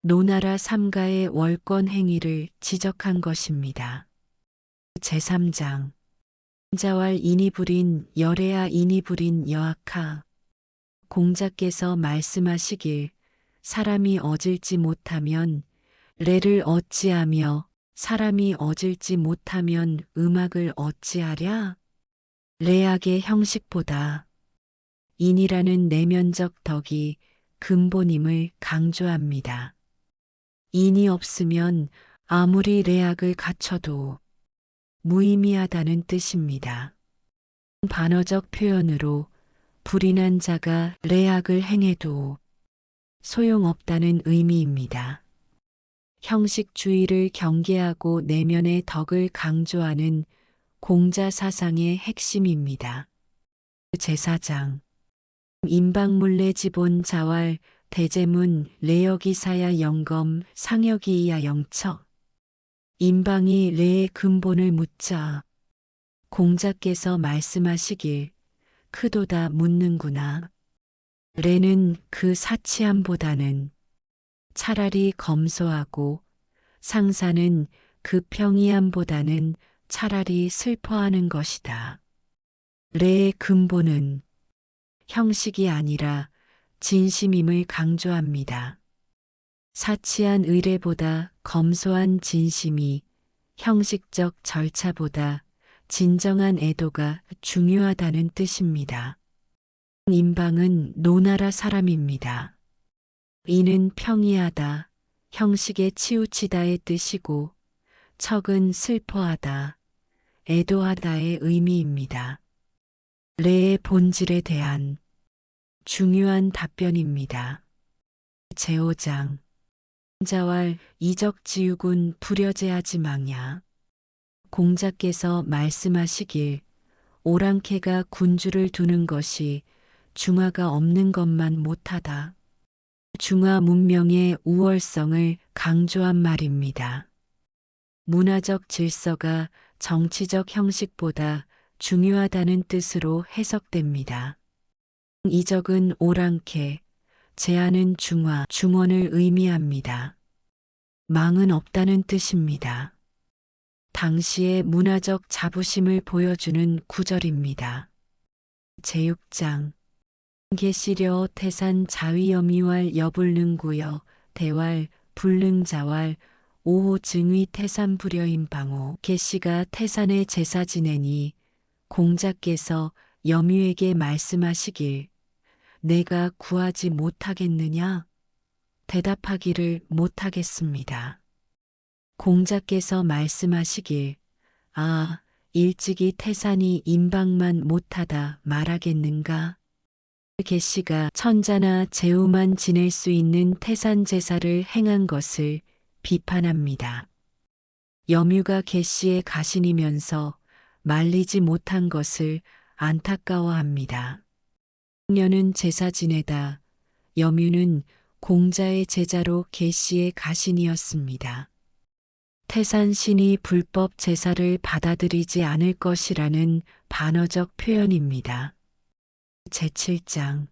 노나라 삼가의 월권 행위를 지적한 것입니다. 제3장 자왈 인이 부린 열애야 인이 부린 여악하. 공자께서 말씀하시길 사람이 어질지 못하면 레를 어찌하며 사람이 어질지 못하면 음악을 어찌하랴? 레악의 형식보다 인이라는 내면적 덕이 근본임을 강조합니다. 인이 없으면 아무리 레악을 갖춰도 무의미하다는 뜻입니다. 반어적 표현으로 불인한 자가 레악을 행해도 소용없다는 의미입니다. 형식주의를 경계하고 내면의 덕을 강조하는 공자 사상의 핵심입니다. 제사장 인방문례 지본 자왈 대제문 레여기사야 영검 상여기이야 영처 인방이 레의 근본을 묻자 공자께서 말씀하시길 크도다 묻는구나. 레는 그 사치함보다는 차라리 검소하고 상사는 그 평이함보다는 차라리 슬퍼하는 것이다. 레의 근본은 형식이 아니라 진심임을 강조합니다. 사치한 의례보다 검소한 진심이 형식적 절차보다 진정한 애도가 중요하다는 뜻입니다. 인방은 노나라 사람입니다. 이는 평이하다, 형식에 치우치다의 뜻이고 척은 슬퍼하다, 애도하다의 의미입니다. 레의 본질에 대한 중요한 답변입니다. 제5장 자왈 이적지육은 불여제하지 망야. 공자께서 말씀하시길 오랑캐가 군주를 두는 것이 중화가 없는 것만 못하다. 중화 문명의 우월성을 강조한 말입니다. 문화적 질서가 정치적 형식보다 중요하다는 뜻으로 해석됩니다. 이적은 오랑캐, 제한은 중화, 중원을 의미합니다. 망은 없다는 뜻입니다. 당시의 문화적 자부심을 보여주는 구절입니다. 제6장 계시려 태산 자위여미왈 여불능구여 대왈 불능자왈 오호 증위 태산 불여인 방호 계시가 태산의 제사 지내니 공자께서 여미에게 말씀하시길 내가 구하지 못하겠느냐? 대답하기를 못하겠습니다. 공자께서 말씀하시길 아, 일찍이 태산이 임방만 못하다 말하겠는가? 계시가 천자나 제후만 지낼 수 있는 태산 제사를 행한 것을 비판합니다. 여뮤가 계시의 가신이면서 말리지 못한 것을 안타까워합니다. 녀는 제사 지내다, 여뮤는 공자의 제자로 계시의 가신이었습니다. 태산신이 불법 제사를 받아들이지 않을 것이라는 반어적 표현입니다. 제7장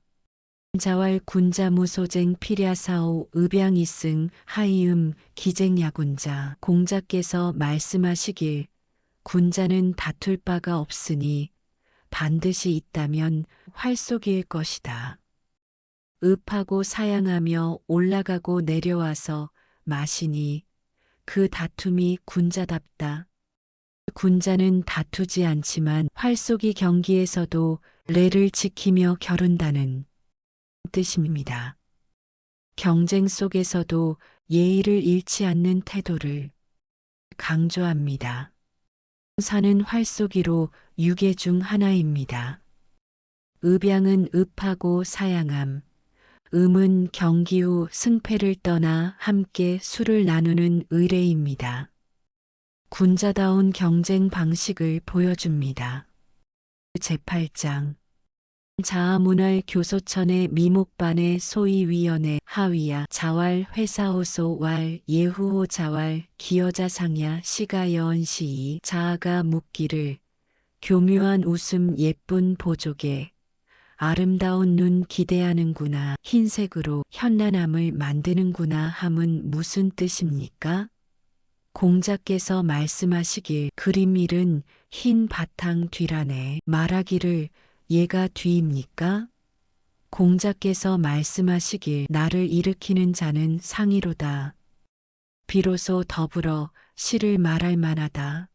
자왈 군자무소쟁 피랴사오 읍양이승 하이음 기쟁야군자 공자께서 말씀하시길 군자는 다툴 바가 없으니 반드시 있다면 활쏘기일 것이다. 읍하고 사양하며 올라가고 내려와서 마시니 그 다툼이 군자답다. 군자는 다투지 않지만 활쏘기 경기에서도 레를 지키며 겨룬다는 뜻입니다. 경쟁 속에서도 예의를 잃지 않는 태도를 강조합니다. 사는 활쏘기로 유계 중 하나입니다. 읍양은 읍하고 사양함, 음은 경기 후 승패를 떠나 함께 술을 나누는 의례입니다. 군자다운 경쟁 방식을 보여줍니다. 제8장 자아문활 교소천의 미목반의 소위위원회 하위야 자왈 회사호소 왈 예후호 자왈 기여자상야 시가여언시이 자아가 묻기를 교묘한 웃음 예쁜 보조개 아름다운 눈 기대하는구나 흰색으로 현란함을 만드는구나 함은 무슨 뜻입니까? 공자께서 말씀하시길 그림일은 흰 바탕 뒤라네 말하기를 얘가 뒤입니까? 공자께서 말씀하시길 나를 일으키는 자는 상이로다. 비로소 더불어 시를 말할 만하다.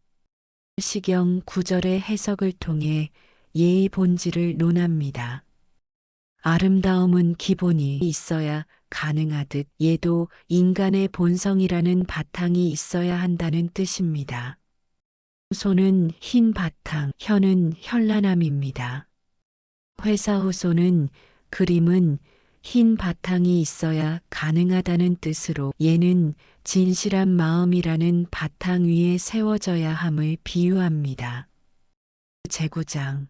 시경 9절의 해석을 통해 예의 본질을 논합니다. 아름다움은 기본이 있어야 가능하듯 예도 인간의 본성이라는 바탕이 있어야 한다는 뜻입니다. 소는 흰 바탕, 혀는 현란함입니다. 회사호소는 그림은 흰 바탕이 있어야 가능하다는 뜻으로 얘는 진실한 마음이라는 바탕 위에 세워져야 함을 비유합니다. 제구장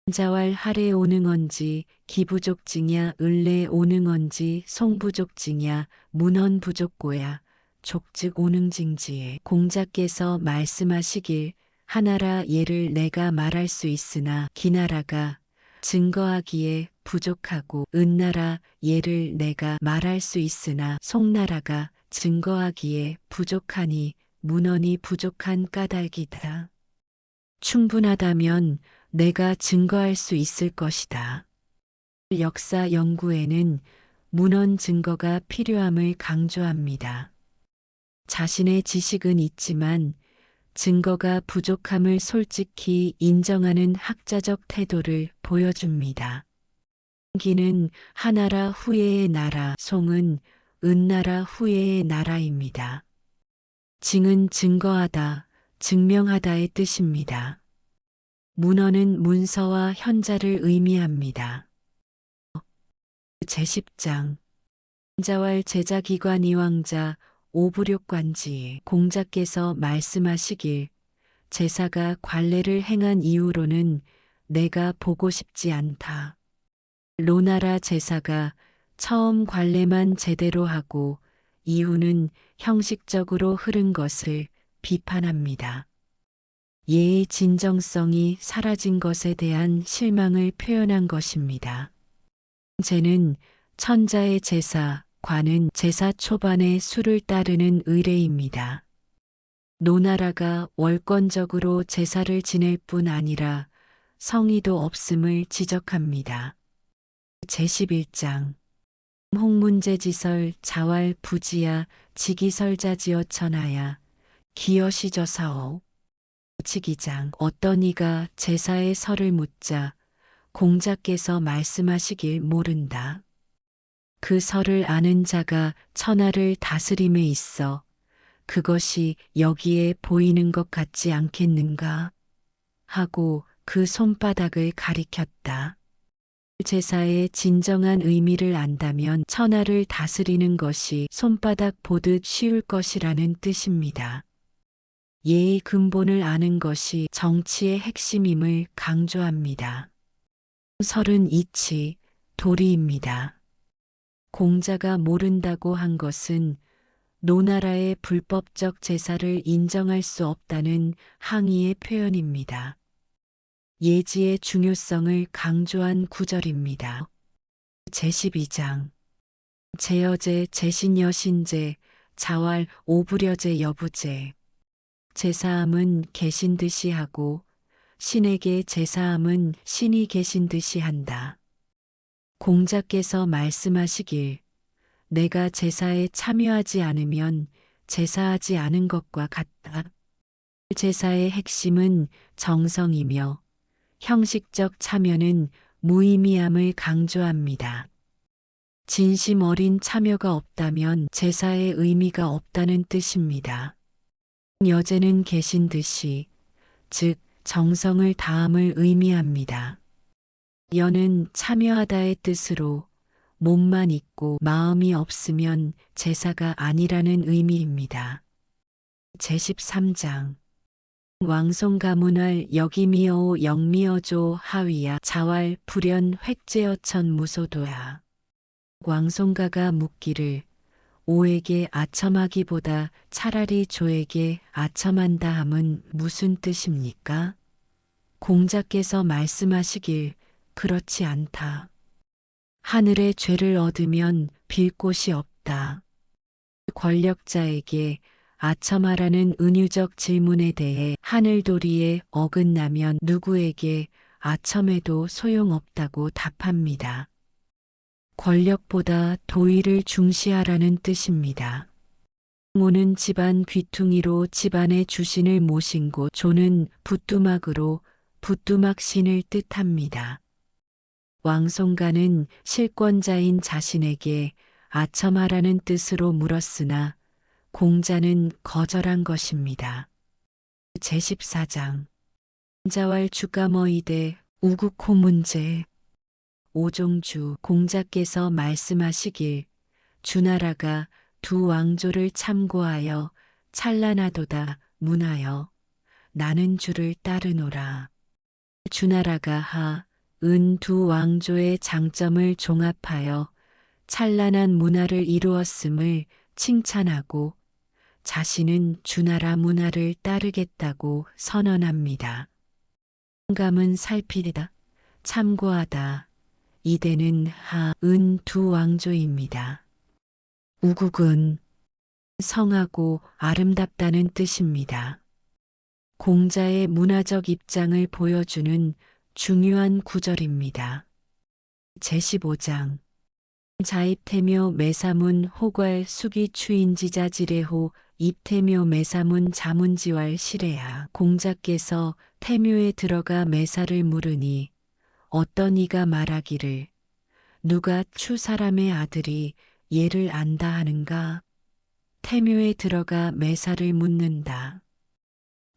자왈 하래 오능언지 기부족증야 을래 오능언지 송부족증야 문헌부족고야 족즉 오능징지에 공자께서 말씀하시길 하나라 예를 내가 말할 수 있으나 기나라가 증거하기에 부족하고 은나라 예를 내가 말할 수 있으나 송나라가 증거하기에 부족하니 문헌이 부족한 까닭이다. 충분하다면 내가 증거할 수 있을 것이다. 역사 연구에는 문헌 증거가 필요함을 강조합니다. 자신의 지식은 있지만 증거가 부족함을 솔직히 인정하는 학자적 태도를 보여줍니다. 기는 하나라 후예의 나라, 송은 은나라 후예의 나라입니다. 증은 증거하다, 증명하다의 뜻입니다. 문헌은 문서와 현자를 의미합니다. 제10장 자왈 제자기관 이왕자 오부룡관지 공자께서 말씀하시길 제사가 관례를 행한 이후로는 내가 보고 싶지 않다. 로나라 제사가 처음 관례만 제대로 하고 이후는 형식적으로 흐른 것을 비판합니다. 예의 진정성이 사라진 것에 대한 실망을 표현한 것입니다. 제는 천자의 제사, 관은 제사 초반에 수를 따르는 의례입니다. 노나라가 월권적으로 제사를 지낼 뿐 아니라 성의도 없음을 지적합니다. 제11장 홍문제지설 자왈 부지야 지기설자지어 천하야 기여시저사오 치기장 어떤 이가 제사의 설을 묻자 공자께서 말씀하시길 모른다. 그 설을 아는 자가 천하를 다스림에 있어 그것이 여기에 보이는 것 같지 않겠는가 하고 그 손바닥을 가리켰다. 제사의 진정한 의미를 안다면 천하를 다스리는 것이 손바닥 보듯 쉬울 것이라는 뜻입니다. 예의 근본을 아는 것이 정치의 핵심임을 강조합니다. 설은 이치, 도리입니다. 공자가 모른다고 한 것은 노나라의 불법적 제사를 인정할 수 없다는 항의의 표현입니다. 예지의 중요성을 강조한 구절입니다. 제12장 제여제 제신여신제 자왈 오부려제 여부제 제사함은 계신 듯이 하고 신에게 제사함은 신이 계신 듯이 한다. 공자께서 말씀하시길 내가 제사에 참여하지 않으면 제사하지 않은 것과 같다. 제사의 핵심은 정성이며 형식적 참여는 무의미함을 강조합니다. 진심 어린 참여가 없다면 제사의 의미가 없다는 뜻입니다. 여제는 계신 듯이, 즉 정성을 다함을 의미합니다. 여는 참여하다의 뜻으로 몸만 있고 마음이 없으면 제사가 아니라는 의미입니다. 제13장 왕송가문할 여기미어오 영미어조 하위야 자왈 불연 획제어천 무소도야. 왕송가가 묻기를 오에게 아첨하기보다 차라리 조에게 아첨한다 함은 무슨 뜻입니까? 공자께서 말씀하시길 그렇지 않다. 하늘의 죄를 얻으면 빌 곳이 없다. 권력자에게 아첨하라는 은유적 질문에 대해 하늘도리에 어긋나면 누구에게 아첨해도 소용없다고 답합니다. 권력보다 도의를 중시하라는 뜻입니다. 오는 집안 귀퉁이로 집안의 주신을 모신 곳 조는 붓두막으로 붓두막 신을 뜻합니다. 왕송가는 실권자인 자신에게 아첨하라는 뜻으로 물었으나 공자는 거절한 것입니다. 제14장 자왈 주가머이대 우국호 문제 오종주 공자께서 말씀하시길 주나라가 두 왕조를 참고하여 찬란하도다 문하여 나는 주를 따르노라. 주나라가 하, 은 두 왕조의 장점을 종합하여 찬란한 문화를 이루었음을 칭찬하고 자신은 주나라 문화를 따르겠다고 선언합니다. 감은 살피다, 참고하다. 이대는 하, 은 두 왕조입니다. 우국은 성하고 아름답다는 뜻입니다. 공자의 문화적 입장을 보여주는 중요한 구절입니다. 제15장 자입태묘 매사문 호괄 수기 추인지자 지례호 입태묘 매사문 자문지왈 시래야. 공자께서 태묘에 들어가 매사를 물으니 어떤 이가 말하기를 누가 추 사람의 아들이 예를 안다 하는가. 태묘에 들어가 매사를 묻는다.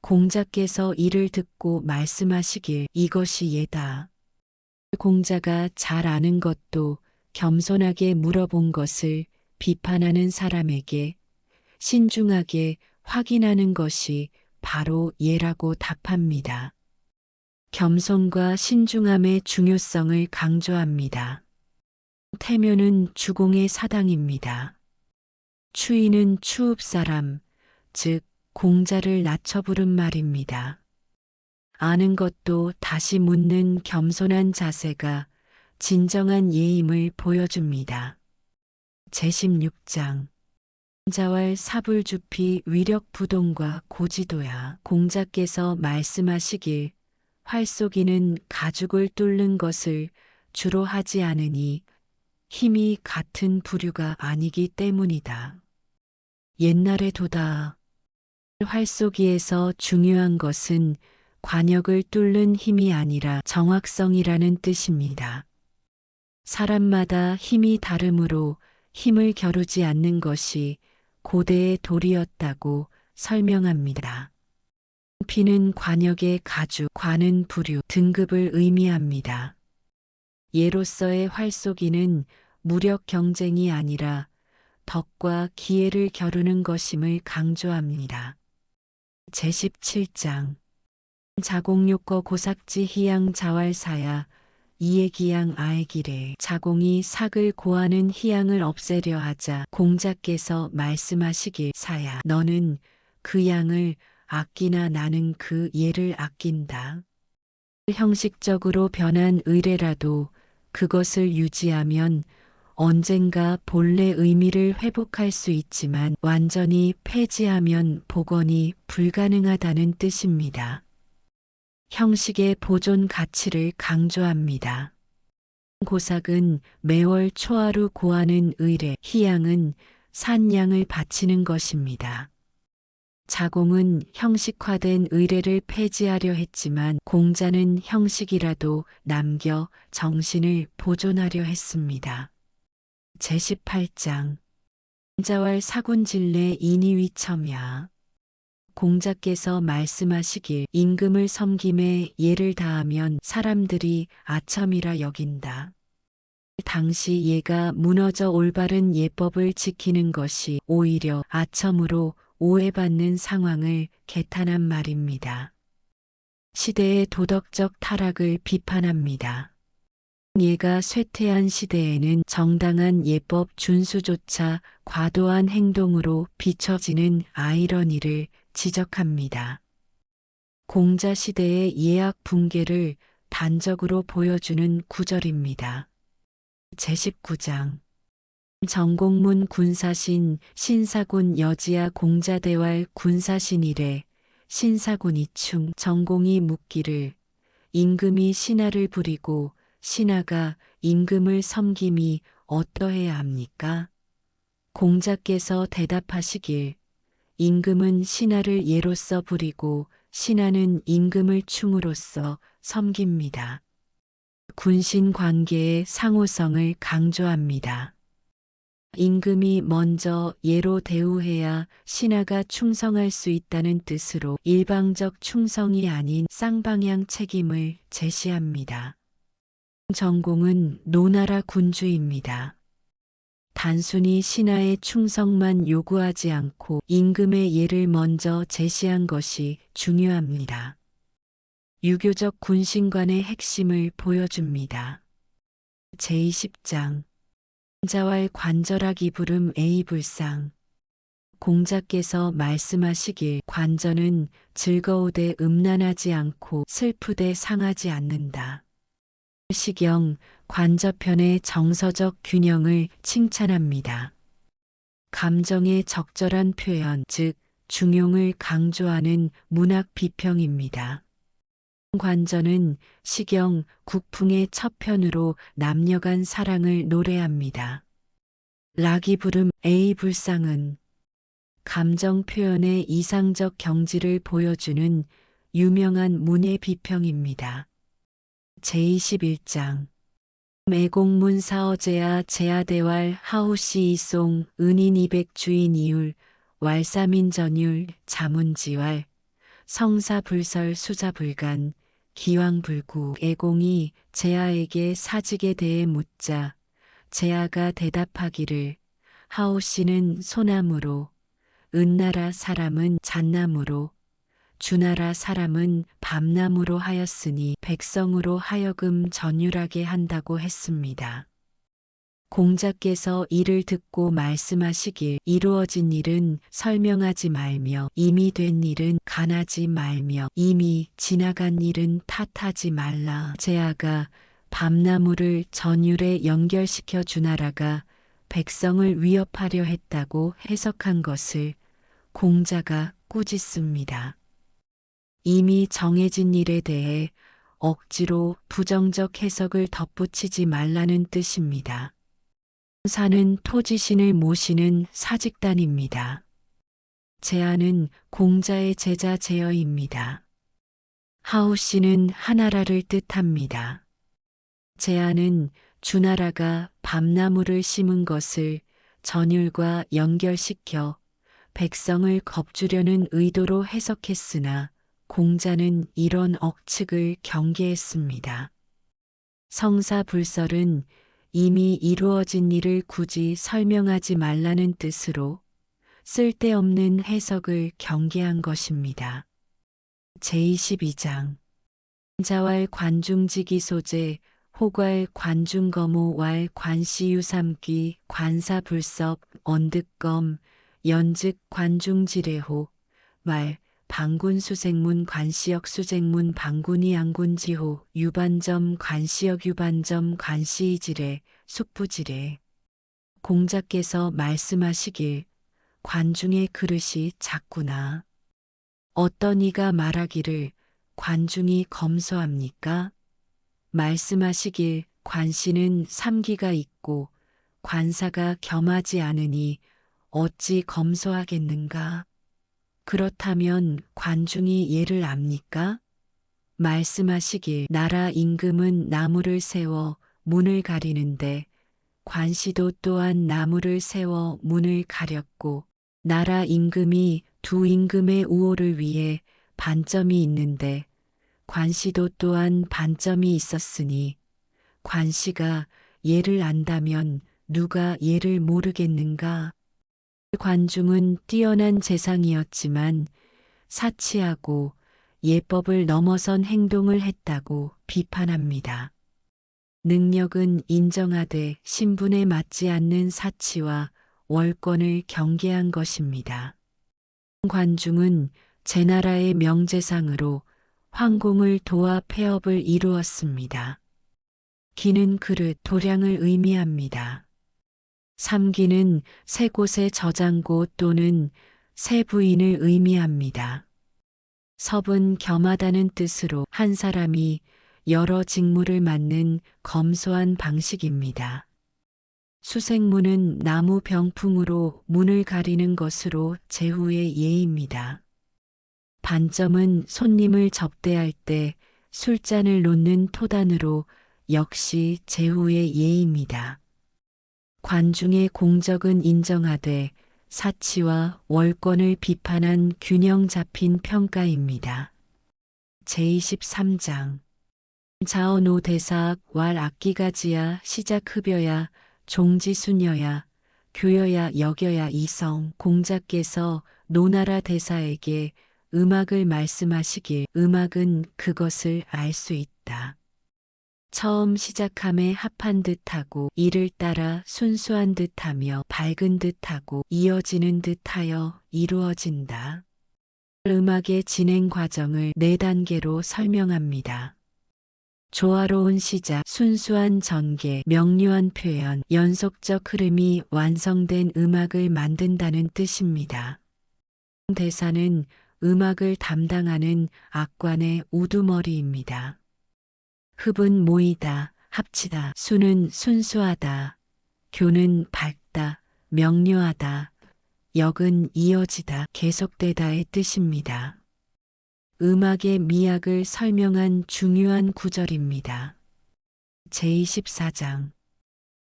공자께서 이를 듣고 말씀하시길 이것이 예다. 공자가 잘 아는 것도 겸손하게 물어본 것을 비판하는 사람에게 신중하게 확인하는 것이 바로 예라고 답합니다. 겸손과 신중함의 중요성을 강조합니다. 태묘는 주공의 사당입니다. 추인은 추읍 사람, 즉 공자를 낮춰 부른 말입니다. 아는 것도 다시 묻는 겸손한 자세가 진정한 예임을 보여줍니다. 제16장 자왈 사불주피 위력부동과 고지도야. 공자께서 말씀하시길 활쏘기는 가죽을 뚫는 것을 주로 하지 않으니 힘이 같은 부류가 아니기 때문이다. 옛날에 도다. 활쏘기에서 중요한 것은 관역을 뚫는 힘이 아니라 정확성이라는 뜻입니다. 사람마다 힘이 다르므로 힘을 겨루지 않는 것이 고대의 도리였다고 설명합니다. 피는 관역의 가죽, 관은 부류, 등급을 의미합니다. 예로서의 활쏘기는 무력 경쟁이 아니라 덕과 기회를 겨루는 것임을 강조합니다. 제17장 자공요거 고삭지 희양 자왈사야 이에기양 아에기래. 자공이 삭을 고하는 희양을 없애려 하자 공자께서 말씀하시길 사야 너는 그 양을 아끼나 나는 그 예를 아낀다. 형식적으로 변한 의례라도 그것을 유지하면 언젠가 본래 의미를 회복할 수 있지만 완전히 폐지하면 복원이 불가능하다는 뜻입니다. 형식의 보존 가치를 강조합니다. 고삭은 매월 초하루 고하는 의례, 희양은 산양을 바치는 것입니다. 자공은 형식화된 의례를 폐지하려 했지만 공자는 형식이라도 남겨 정신을 보존하려 했습니다. 제18장 자왈 사군진례 인이위첨야. 공자께서 말씀하시길 임금을 섬김에 예를 다하면 사람들이 아첨이라 여긴다. 당시 예가 무너져 올바른 예법을 지키는 것이 오히려 아첨으로 오해받는 상황을 개탄한 말입니다. 시대의 도덕적 타락을 비판합니다. 예가 쇠퇴한 시대에는 정당한 예법 준수조차 과도한 행동으로 비춰지는 아이러니를 지적합니다. 공자 시대의 예학 붕괴를 단적으로 보여주는 구절입니다. 제19장 정공문 군사신 신사군 여지야 공자대왈 군사신이래. 신사군이충 정공이 묻기를 임금이 신하를 부리고 신하가 임금을 섬김이 어떠해야 합니까? 공자께서 대답하시길 임금은 신하를 예로서 부리고 신하는 임금을 충으로서 섬깁니다. 군신 관계의 상호성을 강조합니다. 임금이 먼저 예로 대우해야 신하가 충성할 수 있다는 뜻으로 일방적 충성이 아닌 쌍방향 책임을 제시합니다. 전공은 노나라 군주입니다. 단순히 신하의 충성만 요구하지 않고 임금의 예를 먼저 제시한 것이 중요합니다. 유교적 군신관의 핵심을 보여줍니다. 제20장 자왈 관절하기 부름 A불상 공자께서 말씀하시길 관전은 즐거우되 음란하지 않고 슬프되 상하지 않는다. 시경 관저편의 정서적 균형을 칭찬합니다. 감정의 적절한 표현, 즉 중용을 강조하는 문학 비평입니다. 관전은 시경 국풍의 첫 편으로 남녀 간 사랑을 노래합니다. 락이 부름 A불상은 감정 표현의 이상적 경지를 보여주는 유명한 문예 비평입니다. 제21장 매공문 사어제야 제야대왈 하우시 이송 은인 이백 주인 이율 왈사민 전율 자문지왈 성사불설 수자불간 기왕불구 애공이 제야에게 사직에 대해 묻자 제야가 대답하기를 하오씨는 소나무로 은나라 사람은 잣나무로 주나라 사람은 밤나무로 하였으니 백성으로 하여금 전율하게 한다고 했습니다. 공자께서 이를 듣고 말씀하시길 이루어진 일은 설명하지 말며 이미 된 일은 간하지 말며 이미 지나간 일은 탓하지 말라. 제아가 밤나무를 전율에 연결시켜 주나라가 백성을 위협하려 했다고 해석한 것을 공자가 꾸짖습니다. 이미 정해진 일에 대해 억지로 부정적 해석을 덧붙이지 말라는 뜻입니다. 사는 토지신을 모시는 사직단입니다. 제아는 공자의 제자 제어입니다. 하우씨는 하나라를 뜻합니다. 제아는 주나라가 밤나무를 심은 것을 전율과 연결시켜 백성을 겁주려는 의도로 해석했으나 공자는 이런 억측을 경계했습니다. 성사불설은 이미 이루어진 일을 굳이 설명하지 말라는 뜻으로 쓸데없는 해석을 경계한 것입니다. 제22장 자왈 관중지기 소재 호괄 관중거모 왈 관시유삼귀 관사불섭 언득검 연즉 관중지례호 말 방군수생문 관시역 수쟁문 방군이 양군지호 유반점 관시역 유반점 관시이지례 숙부지례 공자께서 말씀하시길 관중의 그릇이 작구나. 어떤 이가 말하기를 관중이 검소합니까? 말씀하시길 관시는 삼기가 있고 관사가 겸하지 않으니 어찌 검소하겠는가? 그렇다면 관중이 예를 압니까? 말씀하시길 나라 임금은 나무를 세워 문을 가리는데 관시도 또한 나무를 세워 문을 가렸고 나라 임금이 두 임금의 우호를 위해 반점이 있는데 관시도 또한 반점이 있었으니 관시가 예를 안다면 누가 예를 모르겠는가? 관중은 뛰어난 재상이었지만 사치하고 예법을 넘어선 행동을 했다고 비판합니다. 능력은 인정하되 신분에 맞지 않는 사치와 월권을 경계한 것입니다. 관중은 제나라의 명재상으로 황공을 도와 폐업을 이루었습니다. 기는 그릇, 도량을 의미합니다. 삼기는 세 곳의 저장고 또는 세 부인을 의미합니다. 섭은 겸하다는 뜻으로 한 사람이 여러 직무를 맡는 검소한 방식입니다. 수생문은 나무 병풍으로 문을 가리는 것으로 제후의 예입니다. 반점은 손님을 접대할 때 술잔을 놓는 토단으로 역시 제후의 예입니다. 관중의 공적은 인정하되 사치와 월권을 비판한 균형 잡힌 평가입니다. 제23장 자언오 대사악 왈 악기가지야 시작 흡여야 종지순여야 교여야 여겨야 이성 공자께서 노나라 대사에게 음악을 말씀하시길 음악은 그것을 알 수 있다. 처음 시작함에 합한 듯하고 이를 따라 순수한 듯하며 밝은 듯하고 이어지는 듯하여 이루어진다. 음악의 진행 과정을 네 단계로 설명합니다. 조화로운 시작, 순수한 전개, 명료한 표현, 연속적 흐름이 완성된 음악을 만든다는 뜻입니다. 대사는 음악을 담당하는 악관의 우두머리입니다. 흡은 모이다, 합치다, 수는 순수하다, 교는 밝다, 명료하다, 역은 이어지다, 계속되다의 뜻입니다. 음악의 미학을 설명한 중요한 구절입니다. 제24장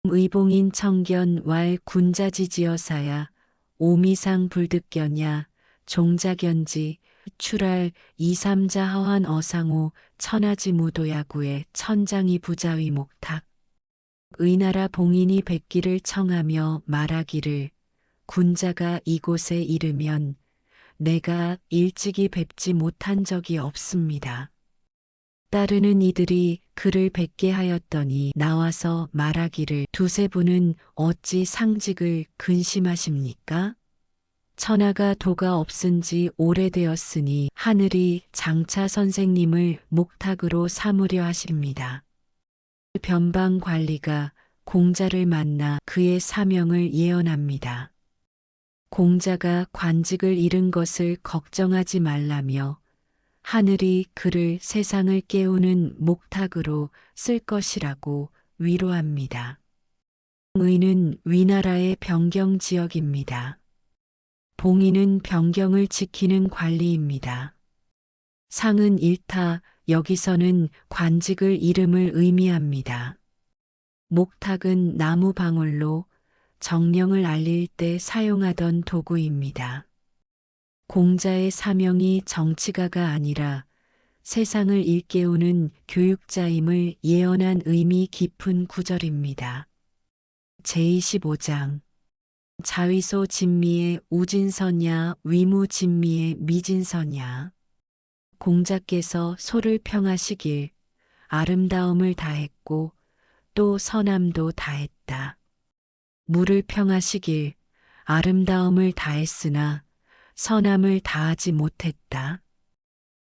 의봉인 청견 왈 군자지지어사야 오미상 불득견야 종자견지 출할 이삼자 하환 어상호 천하지 무도야구의 천장이 부자위 목탁 의나라 봉인이 뵙기를 청하며 말하기를 군자가 이곳에 이르면 내가 일찍이 뵙지 못한 적이 없습니다. 따르는 이들이 그를 뵙게 하였더니 나와서 말하기를 두세 분은 어찌 상직을 근심하십니까? 천하가 도가 없은 지 오래되었으니 하늘이 장차 선생님을 목탁으로 삼으려 하십니다. 변방 관리가 공자를 만나 그의 사명을 예언합니다. 공자가 관직을 잃은 것을 걱정하지 말라며 하늘이 그를 세상을 깨우는 목탁으로 쓸 것이라고 위로합니다. 의는 위나라의 변경 지역입니다. 봉인은 변경을 지키는 관리입니다. 상은 일타, 여기서는 관직을 잃음을 의미합니다. 목탁은 나무 방울로 정령을 알릴 때 사용하던 도구입니다. 공자의 사명이 정치가가 아니라 세상을 일깨우는 교육자임을 예언한 의미 깊은 구절입니다. 제25장 자위소 진미의 우진서냐 위무 진미의 미진서냐 공자께서 소를 평하시길 아름다움을 다했고 또 선함도 다했다. 무를 평하시길 아름다움을 다했으나 선함을 다하지 못했다.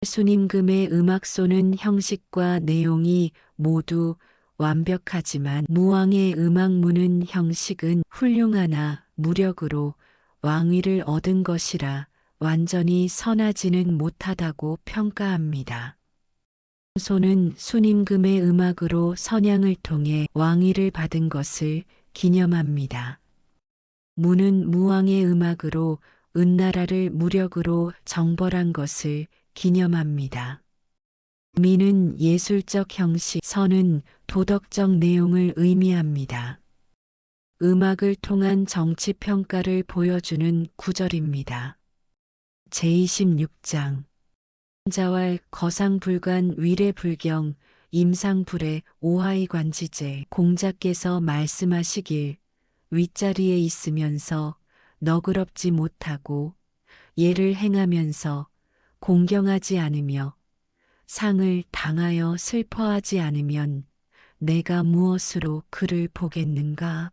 순임금의 음악소는 형식과 내용이 모두 완벽하지만 무왕의 음악무는 형식은 훌륭하나 무력으로 왕위를 얻은 것이라 완전히 선하지는 못하다고 평가합니다. 소는 순임금의 음악으로 선양을 통해 왕위를 받은 것을 기념합니다. 무는 무왕의 음악으로 은나라를 무력으로 정벌한 것을 기념합니다. 미는 예술적 형식, 선은 도덕적 내용을 의미합니다. 음악을 통한 정치 평가를 보여주는 구절입니다. 제26장 자왈 거상불관 위례불경 임상불의 오하이관지제 공자께서 말씀하시길 윗자리에 있으면서 너그럽지 못하고 예를 행하면서 공경하지 않으며 상을 당하여 슬퍼하지 않으면 내가 무엇으로 그를 보겠는가?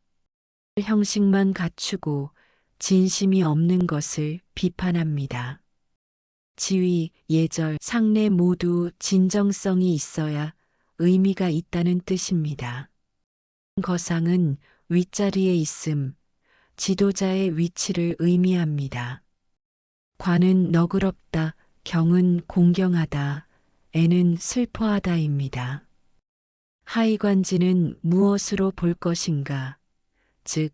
형식만 갖추고 진심이 없는 것을 비판합니다. 지위, 예절, 상례 모두 진정성이 있어야 의미가 있다는 뜻입니다. 거상은 윗자리에 있음, 지도자의 위치를 의미합니다. 관은 너그럽다, 경은 공경하다, 애는 슬퍼하다입니다. 하이관지는 무엇으로 볼 것인가, 즉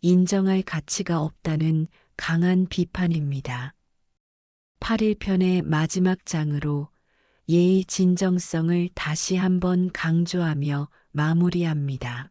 인정할 가치가 없다는 강한 비판입니다. 8일편의 마지막 장으로 예의 진정성을 다시 한번 강조하며 마무리합니다.